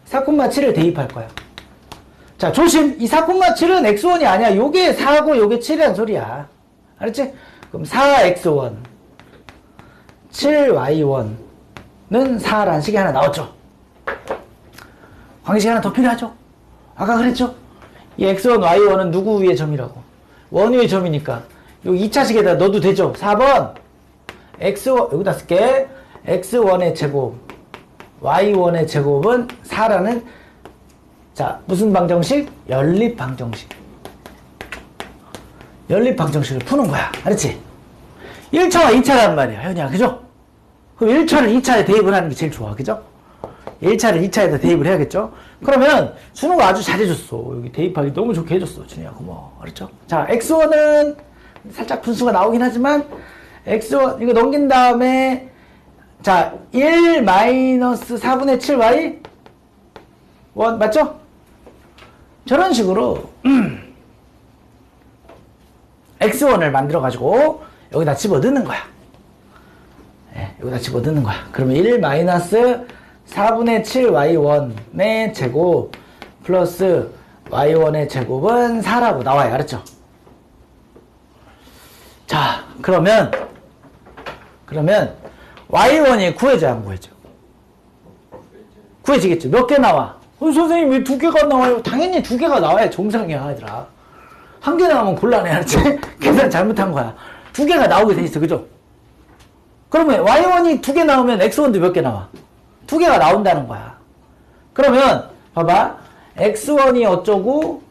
[SPEAKER 1] 4,7을 대입할 거야. 자, 조심. 이 4,7은 x1이 아니야. 요게 4고 요게 7이란 소리야. 알았지? 그럼 4x1 7y1는 4라는 식이 하나 나왔죠. 광식이 하나 더 필요하죠. 아까 그랬죠? 이 x1, y1은 누구 위의 점이라고? 원 위의 점이니까 요 2차식에다 넣어도 되죠. 4번 x1 여기다 쓸게. x1의 제곱 y1의 제곱은 4라는, 자, 무슨 방정식? 연립방정식. 연립방정식을 푸는 거야. 알았지? 1차와 2차란 말이야, 현이야. 그죠? 그럼 1차를 2차에 대입을 하는 게 제일 좋아. 그죠? 1차를 2차에다 대입을 해야겠죠? 그러면 준호가 아주 잘해줬어. 여기 대입하기 너무 좋게 해줬어. 준이야, 고마워. 알았죠? 자, x1은 살짝 분수가 나오긴 하지만 x1 이거 넘긴 다음에, 자, 1 마이너스 4분의 7y 1 맞죠? 저런 식으로 x1을 만들어 가지고 여기다 집어넣는 거야. 네, 여기다 집어넣는 거야. 그러면 1 마이너스 4분의 7 y1의 제곱 플러스 y1의 제곱은 4라고 나와요. 알았죠? 자, 그러면 y1이 구해져 안 구해져? 구해지겠죠. 몇 개 나와? 선생님 왜 2개가 나와요? 당연히 2개가 나와야 정상이야, 얘들아. 1개 나오면 곤란해, 알았지? 계산 잘못한 거야. 2개가 나오게 돼 있어, 그죠? 그러면 y1이 2개 나오면 x1도 몇 개 나와? 2개가 나온다는 거야. 그러면 봐봐, x1이 어쩌고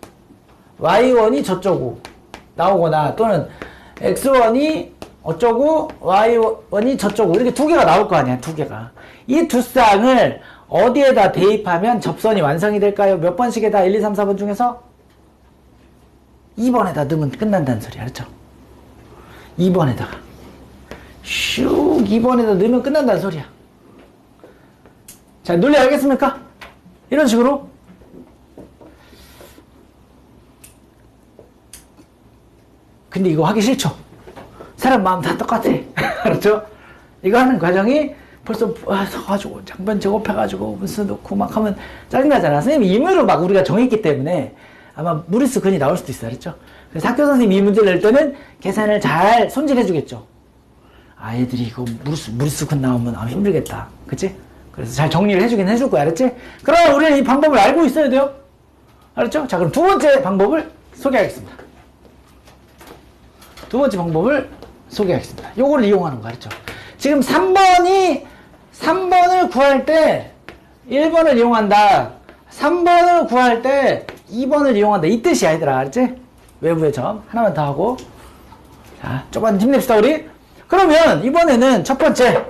[SPEAKER 1] y1이 저쩌고 나오거나, 또는 x1이 어쩌고 y1이 저쩌고, 이렇게 2개가 나올 거 아니야, 2개가. 이 두 쌍을 어디에다 대입하면 접선이 완성이 될까요? 몇 번씩에다 1, 2, 3, 4번 중에서? 2번에다 넣으면 끝난다는 소리, 알았죠? 2번에다가 슉 2번에다 넣으면 끝난다는 소리야. 자, 논리 알겠습니까? 이런 식으로 근데 이거 하기 싫죠? 사람 마음 다 똑같아. 알았죠? 이거 하는 과정이 벌써 서가지고 장변 제곱해가지고 무슨 넣고 막 하면 짜증나잖아. 선생님이 임의로 막 우리가 정했기 때문에 아마 무리수 근이 나올 수도 있어. 그렇죠? 그래서 학교 선생님이 이 문제를 낼 때는 계산을 잘 손질해주겠죠. 아, 애들이 이거 무리수 근 나오면 힘들겠다. 그치? 그래서 잘 정리를 해주긴 해줄 거야. 알았지? 그럼 우리는 이 방법을 알고 있어야 돼요. 알았죠? 자, 그럼 두 번째 방법을 소개하겠습니다. 두 번째 방법을 소개하겠습니다. 요걸 이용하는 거 알았죠? 지금 3번을 구할 때 1번을 이용한다. 3번을 구할 때 2번을 이용한다. 이 뜻이야, 얘들아. 알았지? 외부의 점. 하나만 더 하고. 자, 조금만 힘냅시다, 우리. 그러면 이번에는 첫 번째.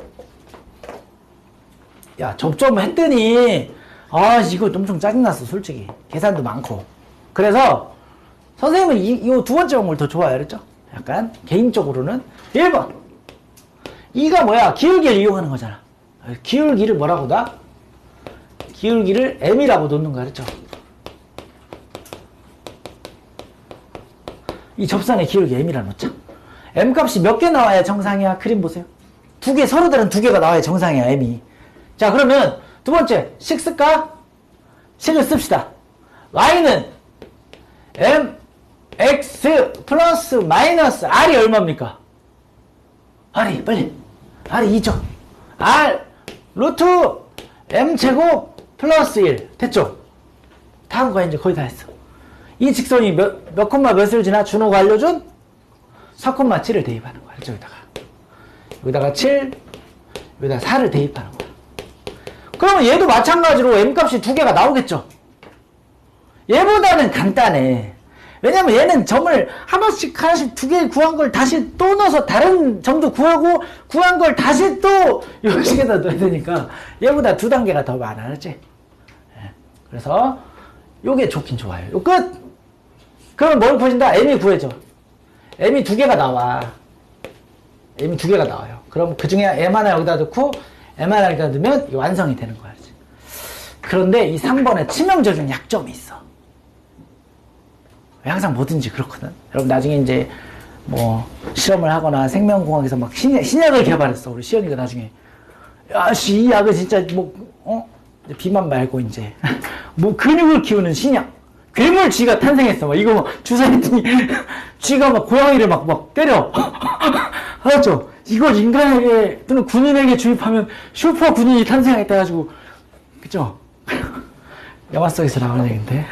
[SPEAKER 1] 야, 접점 했더니, 아, 이거 엄청 짜증났어, 솔직히. 계산도 많고. 그래서, 선생님은 이 두 번째 방법을 더 좋아해요. 그랬죠? 약간, 개인적으로는. 1번. 이가 뭐야? 기울기를 이용하는 거잖아. 기울기를 뭐라고 놔? 기울기를 m이라고 놓는 거야. 그렇죠? 이 접선의 기울기 m이라고 놓자. m 값이 몇 개 나와야 정상이야? 그림 보세요. 서로 다른 2개가 나와야 정상이야, m이. 자, 그러면 두 번째, 식 쓸까? 식을 씁시다. y는 mx 플러스 마이너스 r이 얼마입니까? r이 빨리. r이 2죠. r 루트 m제곱 플러스 1 됐죠? 다음 거 이제 거의 다 했어. 이 직선이 몇 콤마 몇을 지나? 준호가 알려준 4,7을 대입하는 거야. 여기다가 7, 여기다가 4를 대입하는 거야. 그러면 얘도 마찬가지로 m값이 2개가 나오겠죠? 얘보다는 간단해. 왜냐면 얘는 점을 하나씩 2개 구한 걸 다시 또 넣어서 다른 점도 구하고 구한 걸 다시 또 요식에다 넣어야 되니까 얘보다 2단계가 더 많아. 알았지? 그래서 요게 좋긴 좋아요. 요 끝! 그러면 뭘 구해준다? m이 구해져. m이 2개가 나와. m이 2개가 나와요. 그럼 그 중에 m 하나 여기다 넣고 m 하나 여기다 넣으면 이게 완성이 되는 거야. 알지? 그런데 이 3번에 치명적인 약점이 있어. 항상 뭐든지 그렇거든. 여러분 나중에 이제 뭐 실험을 하거나 생명공학에서 막 신약을 개발했어. 우리 시연이가 나중에 이 약은 진짜 비만 말고 이제 뭐 근육을 키우는 신약. 괴물 쥐가 탄생했어. 막 이거 막 주사했더니 쥐가 막 고양이를 막 때려. 알았죠? 이걸 인간에게 또는 군인에게 주입하면 슈퍼 군인이 탄생했다 해가지고 그죠? 영화 속에서 나오는 얘기인데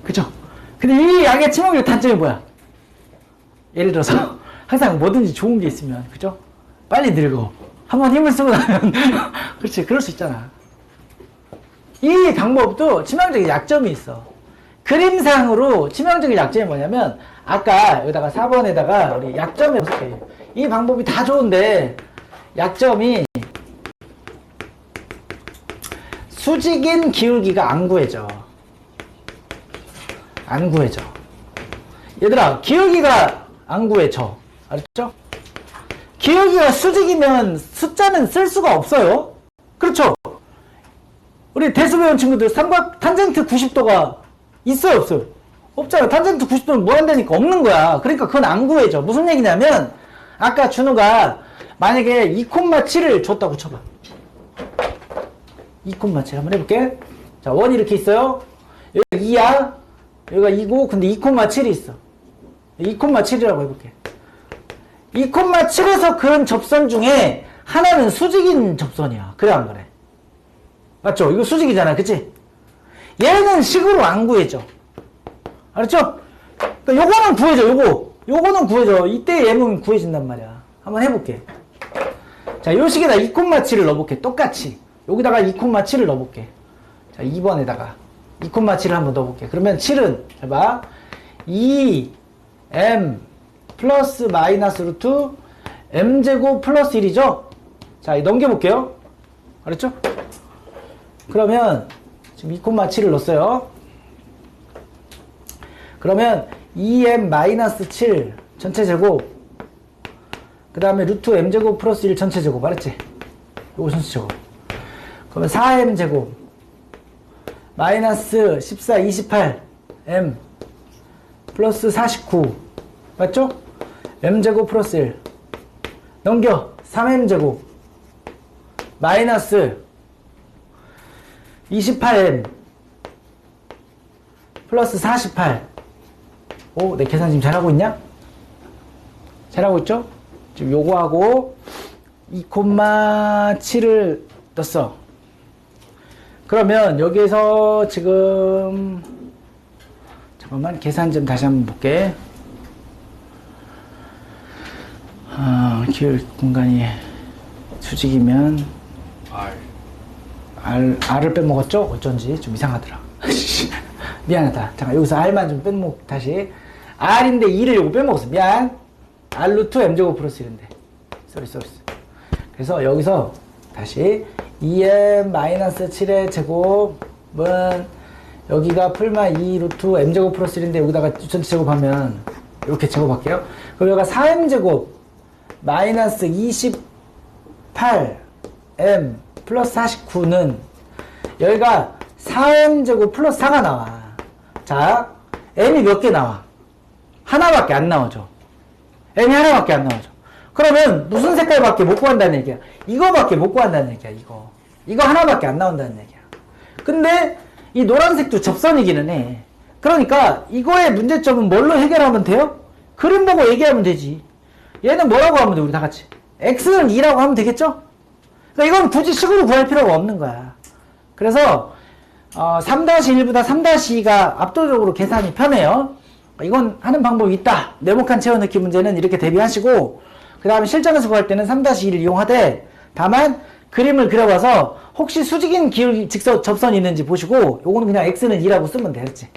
[SPEAKER 1] 그죠? 근데 이 약의 치명적 단점이 뭐야? 예를 들어서 항상 뭐든지 좋은 게 있으면 그죠? 빨리 늙어. 한번 힘을 쓰고 나면 그렇지, 그럴 수 있잖아. 이 방법도 치명적인 약점이 있어. 그림상으로 치명적인 약점이 뭐냐면 아까 여기다가 4번에다가 우리 약점을 해볼게요. 이 방법이 다 좋은데 약점이 수직인 기울기가 안 구해져. 안 구해져. 얘들아, 기울기가 안 구해져. 알았죠? 기울기가 수직이면 숫자는 쓸 수가 없어요. 그렇죠? 우리 대수 배운 친구들 탄젠트 90도가 있어요, 없어요? 없잖아. 탄젠트 90도는 뭐 한다니까 없는 거야. 그러니까 그건 안 구해져. 무슨 얘기냐면 아까 준우가 만약에 2,7을 줬다고 쳐봐. 2,7 한번 해볼게. 자, 원이 이렇게 있어요. 여기가 2야. 여기가 2고 근데 2,7이 있어. 2,7이라고 해볼게. 2,7에서 그은 접선 중에 하나는 수직인 접선이야. 그래 안 그래? 맞죠? 이거 수직이잖아. 그치? 얘는 식으로 안 구해져. 알았죠? 그러니까 요거는 구해져. 요거는 구해져. 이때 얘는 구해진단 말이야. 한번 해볼게. 자, 요 식에다 2,7을 넣어볼게. 똑같이. 여기다가 2,7을 넣어볼게. 자, 2번에다가 2,7을 한번 넣어볼게. 그러면 7은, 잘 봐. 2m 플러스 마이너스 루트 m제곱 플러스 1이죠? 자, 넘겨볼게요. 알았죠? 그러면 지금 2,7을 넣었어요. 그러면 2m 마이너스 7 전체 제곱 그 다음에 루트 m제곱 플러스 1 전체 제곱 알았지? 요거 전체 제곱 그러면 4m 제곱 마이너스 14 28 m 플러스 49 맞죠? m제곱 플러스 1 넘겨 3m 제곱 마이너스 28m 플러스 48 오, 내 계산 지금 잘하고 있냐? 잘하고 있죠? 지금 요거하고 2,7을 넣었어. 그러면 여기에서 지금 잠깐만 계산 좀 다시 한번 볼게. 기울 공간이 수직이면 R을 빼먹었죠? 어쩐지 좀 이상하더라. 미안하다. 잠깐 여기서 R만 좀 빼먹 다시 R인데 2를 요거 빼먹었어. 미안. R 루트 m제곱 플러스 1인데 쏘리. 그래서 여기서 다시 2m 마이너스 7의 제곱은 여기가 풀마 2 루트 m제곱 플러스 1인데 여기다가 전체 제곱하면 이렇게 제곱할게요. 그럼 여기가 4m 제곱 마이너스 28m 플러스 49는 여기가 4m 제곱 플러스 4가 나와. 자, m이 몇 개 나와? 하나밖에 안 나오죠. m이 하나밖에 안 나오죠. 그러면 무슨 색깔밖에 못 구한다는 얘기야? 이거밖에 못 구한다는 얘기야. 이거 하나밖에 안 나온다는 얘기야. 근데 이 노란색도 접선이기는 해. 그러니까 이거의 문제점은 뭘로 해결하면 돼요? 그림 보고 얘기하면 되지. 얘는 뭐라고 하면 돼? 우리 다 같이 x는 2라고 하면 되겠죠? 그러니까 이건 굳이 식으로 구할 필요가 없는 거야. 그래서 3-1보다 3-2가 압도적으로 계산이 편해요. 이건 하는 방법이 있다. 네모칸 채워넣기 문제는 이렇게 대비하시고 그 다음에 실전에서 구할 때는 3-2를 이용하되 다만 그림을 그려봐서 혹시 수직인 기울 직선 접선이 있는지 보시고 요거는 그냥 x는 2라고 쓰면 되겠지.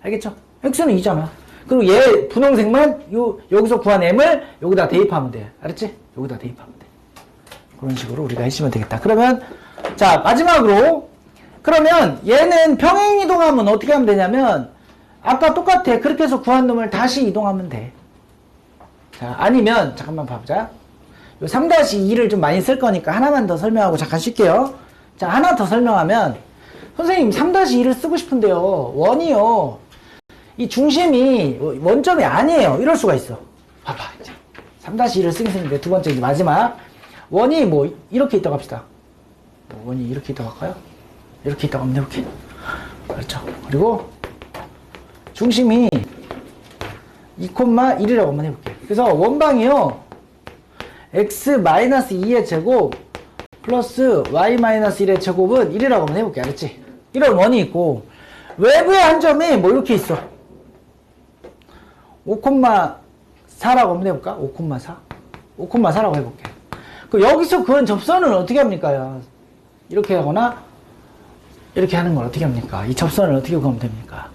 [SPEAKER 1] 알겠죠? x는 2잖아. 그리고 얘 분홍색만 여기서 구한 m을 여기다 대입하면 돼. 알았지? 여기다 대입하면 돼. 그런 식으로 우리가 해주시면 되겠다. 그러면 자 마지막으로 그러면 얘는 평행 이동하면 어떻게 하면 되냐면 아까 똑같아. 그렇게 해서 구한 놈을 다시 이동하면 돼. 자, 아니면 잠깐만 봐보자. 요 3-2를 좀 많이 쓸 거니까 하나만 더 설명하고 잠깐 쉴게요. 자, 하나 더 설명하면 선생님 3-2를 쓰고 싶은데요. 원이요. 이 중심이 원점이 아니에요. 이럴 수가 있어. 봐봐. 이제 3-2를 쓰긴 쓰는데 두 번째 이제 마지막. 원이 뭐 이렇게 있다고 합시다. 원이 이렇게 있다고 할까요? 이렇게 있다고 한번 해볼게. 그렇죠. 그리고 중심이 2,1이라고 한번 해볼게. 그래서 원방이요. x-2의 제곱 플러스 y-1의 제곱은 1이라고 한번 해볼게. 알았지? 이런 원이 있고 외부의 한 점이 뭐 이렇게 있어. 5,4라고 한번 해볼까? 5,4? 5,4라고 해볼게. 그 여기서 그은 접선은 어떻게 합니까? 이렇게 하거나 이렇게 하는 걸 어떻게 합니까? 이 접선을 어떻게 구하면 됩니까?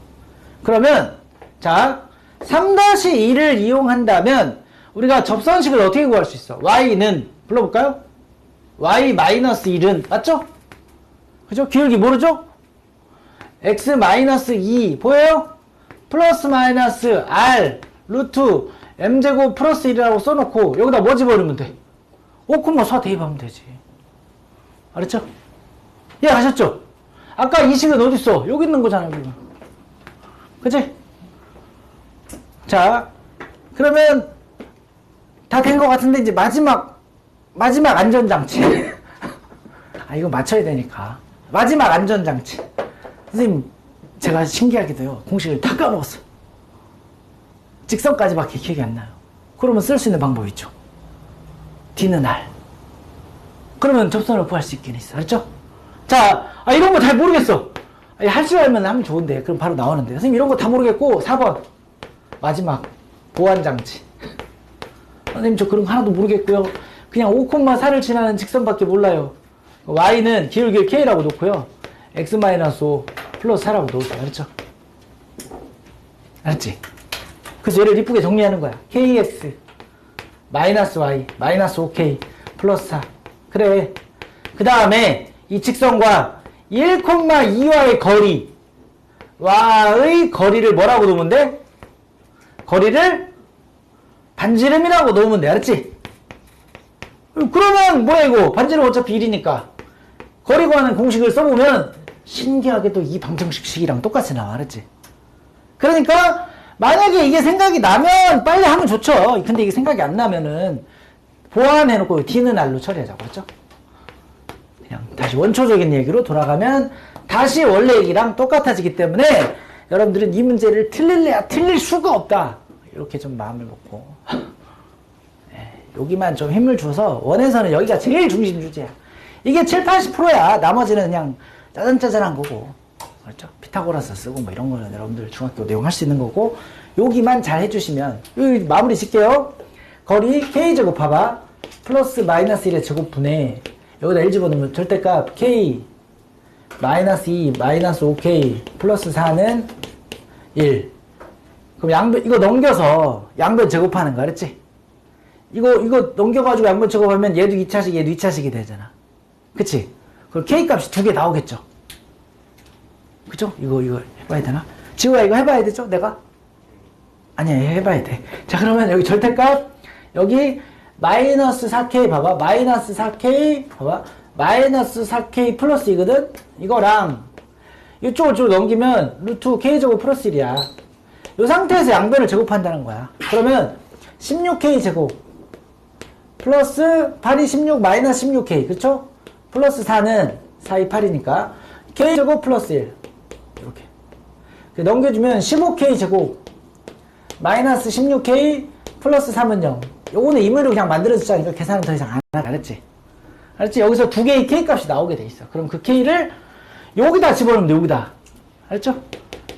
[SPEAKER 1] 그러면 자 3-2를 이용한다면 우리가 접선식을 어떻게 구할 수 있어? y는 불러볼까요? y-1은 맞죠? 그죠? 기울기 모르죠? x-2 보여요? 플러스 마이너스 r 루트 m제곱 플러스 1이라고 써놓고 여기다 뭐 집어넣으면 돼? 5,4 대입하면 되지. 알았죠? 예, 아셨죠? 아까 이 식은 어딨어? 여기 있는 거잖아요. 여기. 그치? 자, 그러면 다 된 것 같은데 이제 마지막 안전장치. 아, 이거 맞춰야 되니까. 마지막 안전장치. 선생님, 제가 신기하게도요, 공식을 다 까먹었어요. 직선까지밖에 기억이 안 나요. 그러면 쓸 수 있는 방법이 있죠. D는 R. 그러면 접선을 구할 수 있긴 있어. 알았죠? 자, 이런 거 잘 모르겠어. 할 줄 알면 하면 좋은데. 그럼 바로 나오는데. 선생님, 이런 거 다 모르겠고, 4번. 마지막. 보완장치. 선생님, 저 그런 거 하나도 모르겠고요. 그냥 5,4를 지나는 직선밖에 몰라요. y는 기울기를 k라고 놓고요. x-5 플러스 4라고 놓으세요. 알았죠? 알았지? 그래서 얘를 이쁘게 정리하는 거야. kx 마이너스 y 마이너스 5k 플러스 4. 그래. 그 다음에 이 직선과 1,2와의 거리 와의 거리를 뭐라고 놓으면 돼? 거리를 반지름이라고 놓으면 돼. 알았지? 그러면 뭐야 이거? 반지름 어차피 1이니까 거리 구하는 공식을 써보면 신기하게도 이 방정식식이랑 똑같이 나와. 알았지? 그러니까 만약에 이게 생각이 나면 빨리 하면 좋죠. 근데 이게 생각이 안 나면은 보완해놓고 D는 R로 처리하자고 했죠? 그냥 다시 원초적인 얘기로 돌아가면 다시 원래 얘기랑 똑같아지기 때문에 여러분들은 이 문제를 틀릴 수가 없다. 이렇게 좀 마음을 먹고 여기만 좀 힘을 줘서 원에서는 여기가 제일 중심 주제야. 이게 70~80%야. 나머지는 그냥 짜잔짜잔한 거고. 그렇죠? 피타고라스 쓰고 뭐 이런 거는 여러분들 중학교 내용 할 수 있는 거고, 여기만 잘 해주시면 여기 마무리 짓게요. 거리 k제곱 봐봐. 플러스 마이너스 1의 제곱분에 여기다 1 집어넣으면 절대값 k 마이너스 2 마이너스 5k 플러스 4는 1. 그럼 양변 이거 넘겨서 양변 제곱하는 거 알았지? 이거 넘겨가지고 양변 제곱하면 얘도 2차식 얘도 2차식이 되잖아. 그치? 그럼 k 값이 2개 나오겠죠? 그죠? 이거 해봐야 되나? 지우야 이거 해봐야 되죠? 내가? 아니야 해봐야 돼. 자 그러면 여기 절대값 여기 마이너스 4k 봐봐. 마이너스 4k 봐봐. 마이너스 4k 플러스 2거든? 이거랑 이쪽을 넘기면 루트 k제곱 플러스 1이야. 이 상태에서 양변을 제곱한다는 거야. 그러면 16k 제곱 플러스 8이 16 마이너스 16k 그쵸? 플러스 4는 4이 8이니까 k 제곱 플러스 1 이렇게 넘겨주면 15k 제곱 마이너스 16k 플러스 3은 0. 요거는 임의로 그냥 만들어주자니까 계산은 더 이상 안 하라. 알았지? 알았지? 여기서 두 개의 k 값이 나오게 돼 있어. 그럼 그 k를 여기다 집어넣으면 돼. 여기다. 알았죠?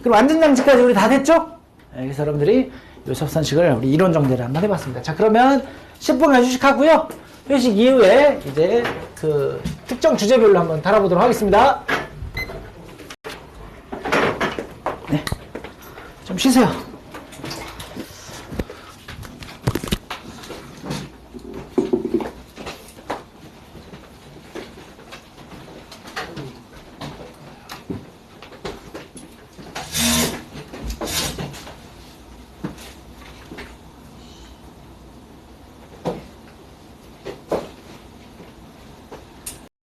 [SPEAKER 1] 그럼 안전장치까지 우리 다 됐죠? 그래서 여러분들이 요 접선식을 우리 이론 정리를 한번 해봤습니다. 자 그러면 10분 휴식하고요. 휴식 이후에 이제 그 특정 주제별로 한번 다뤄보도록 하겠습니다. 네, 좀 쉬세요.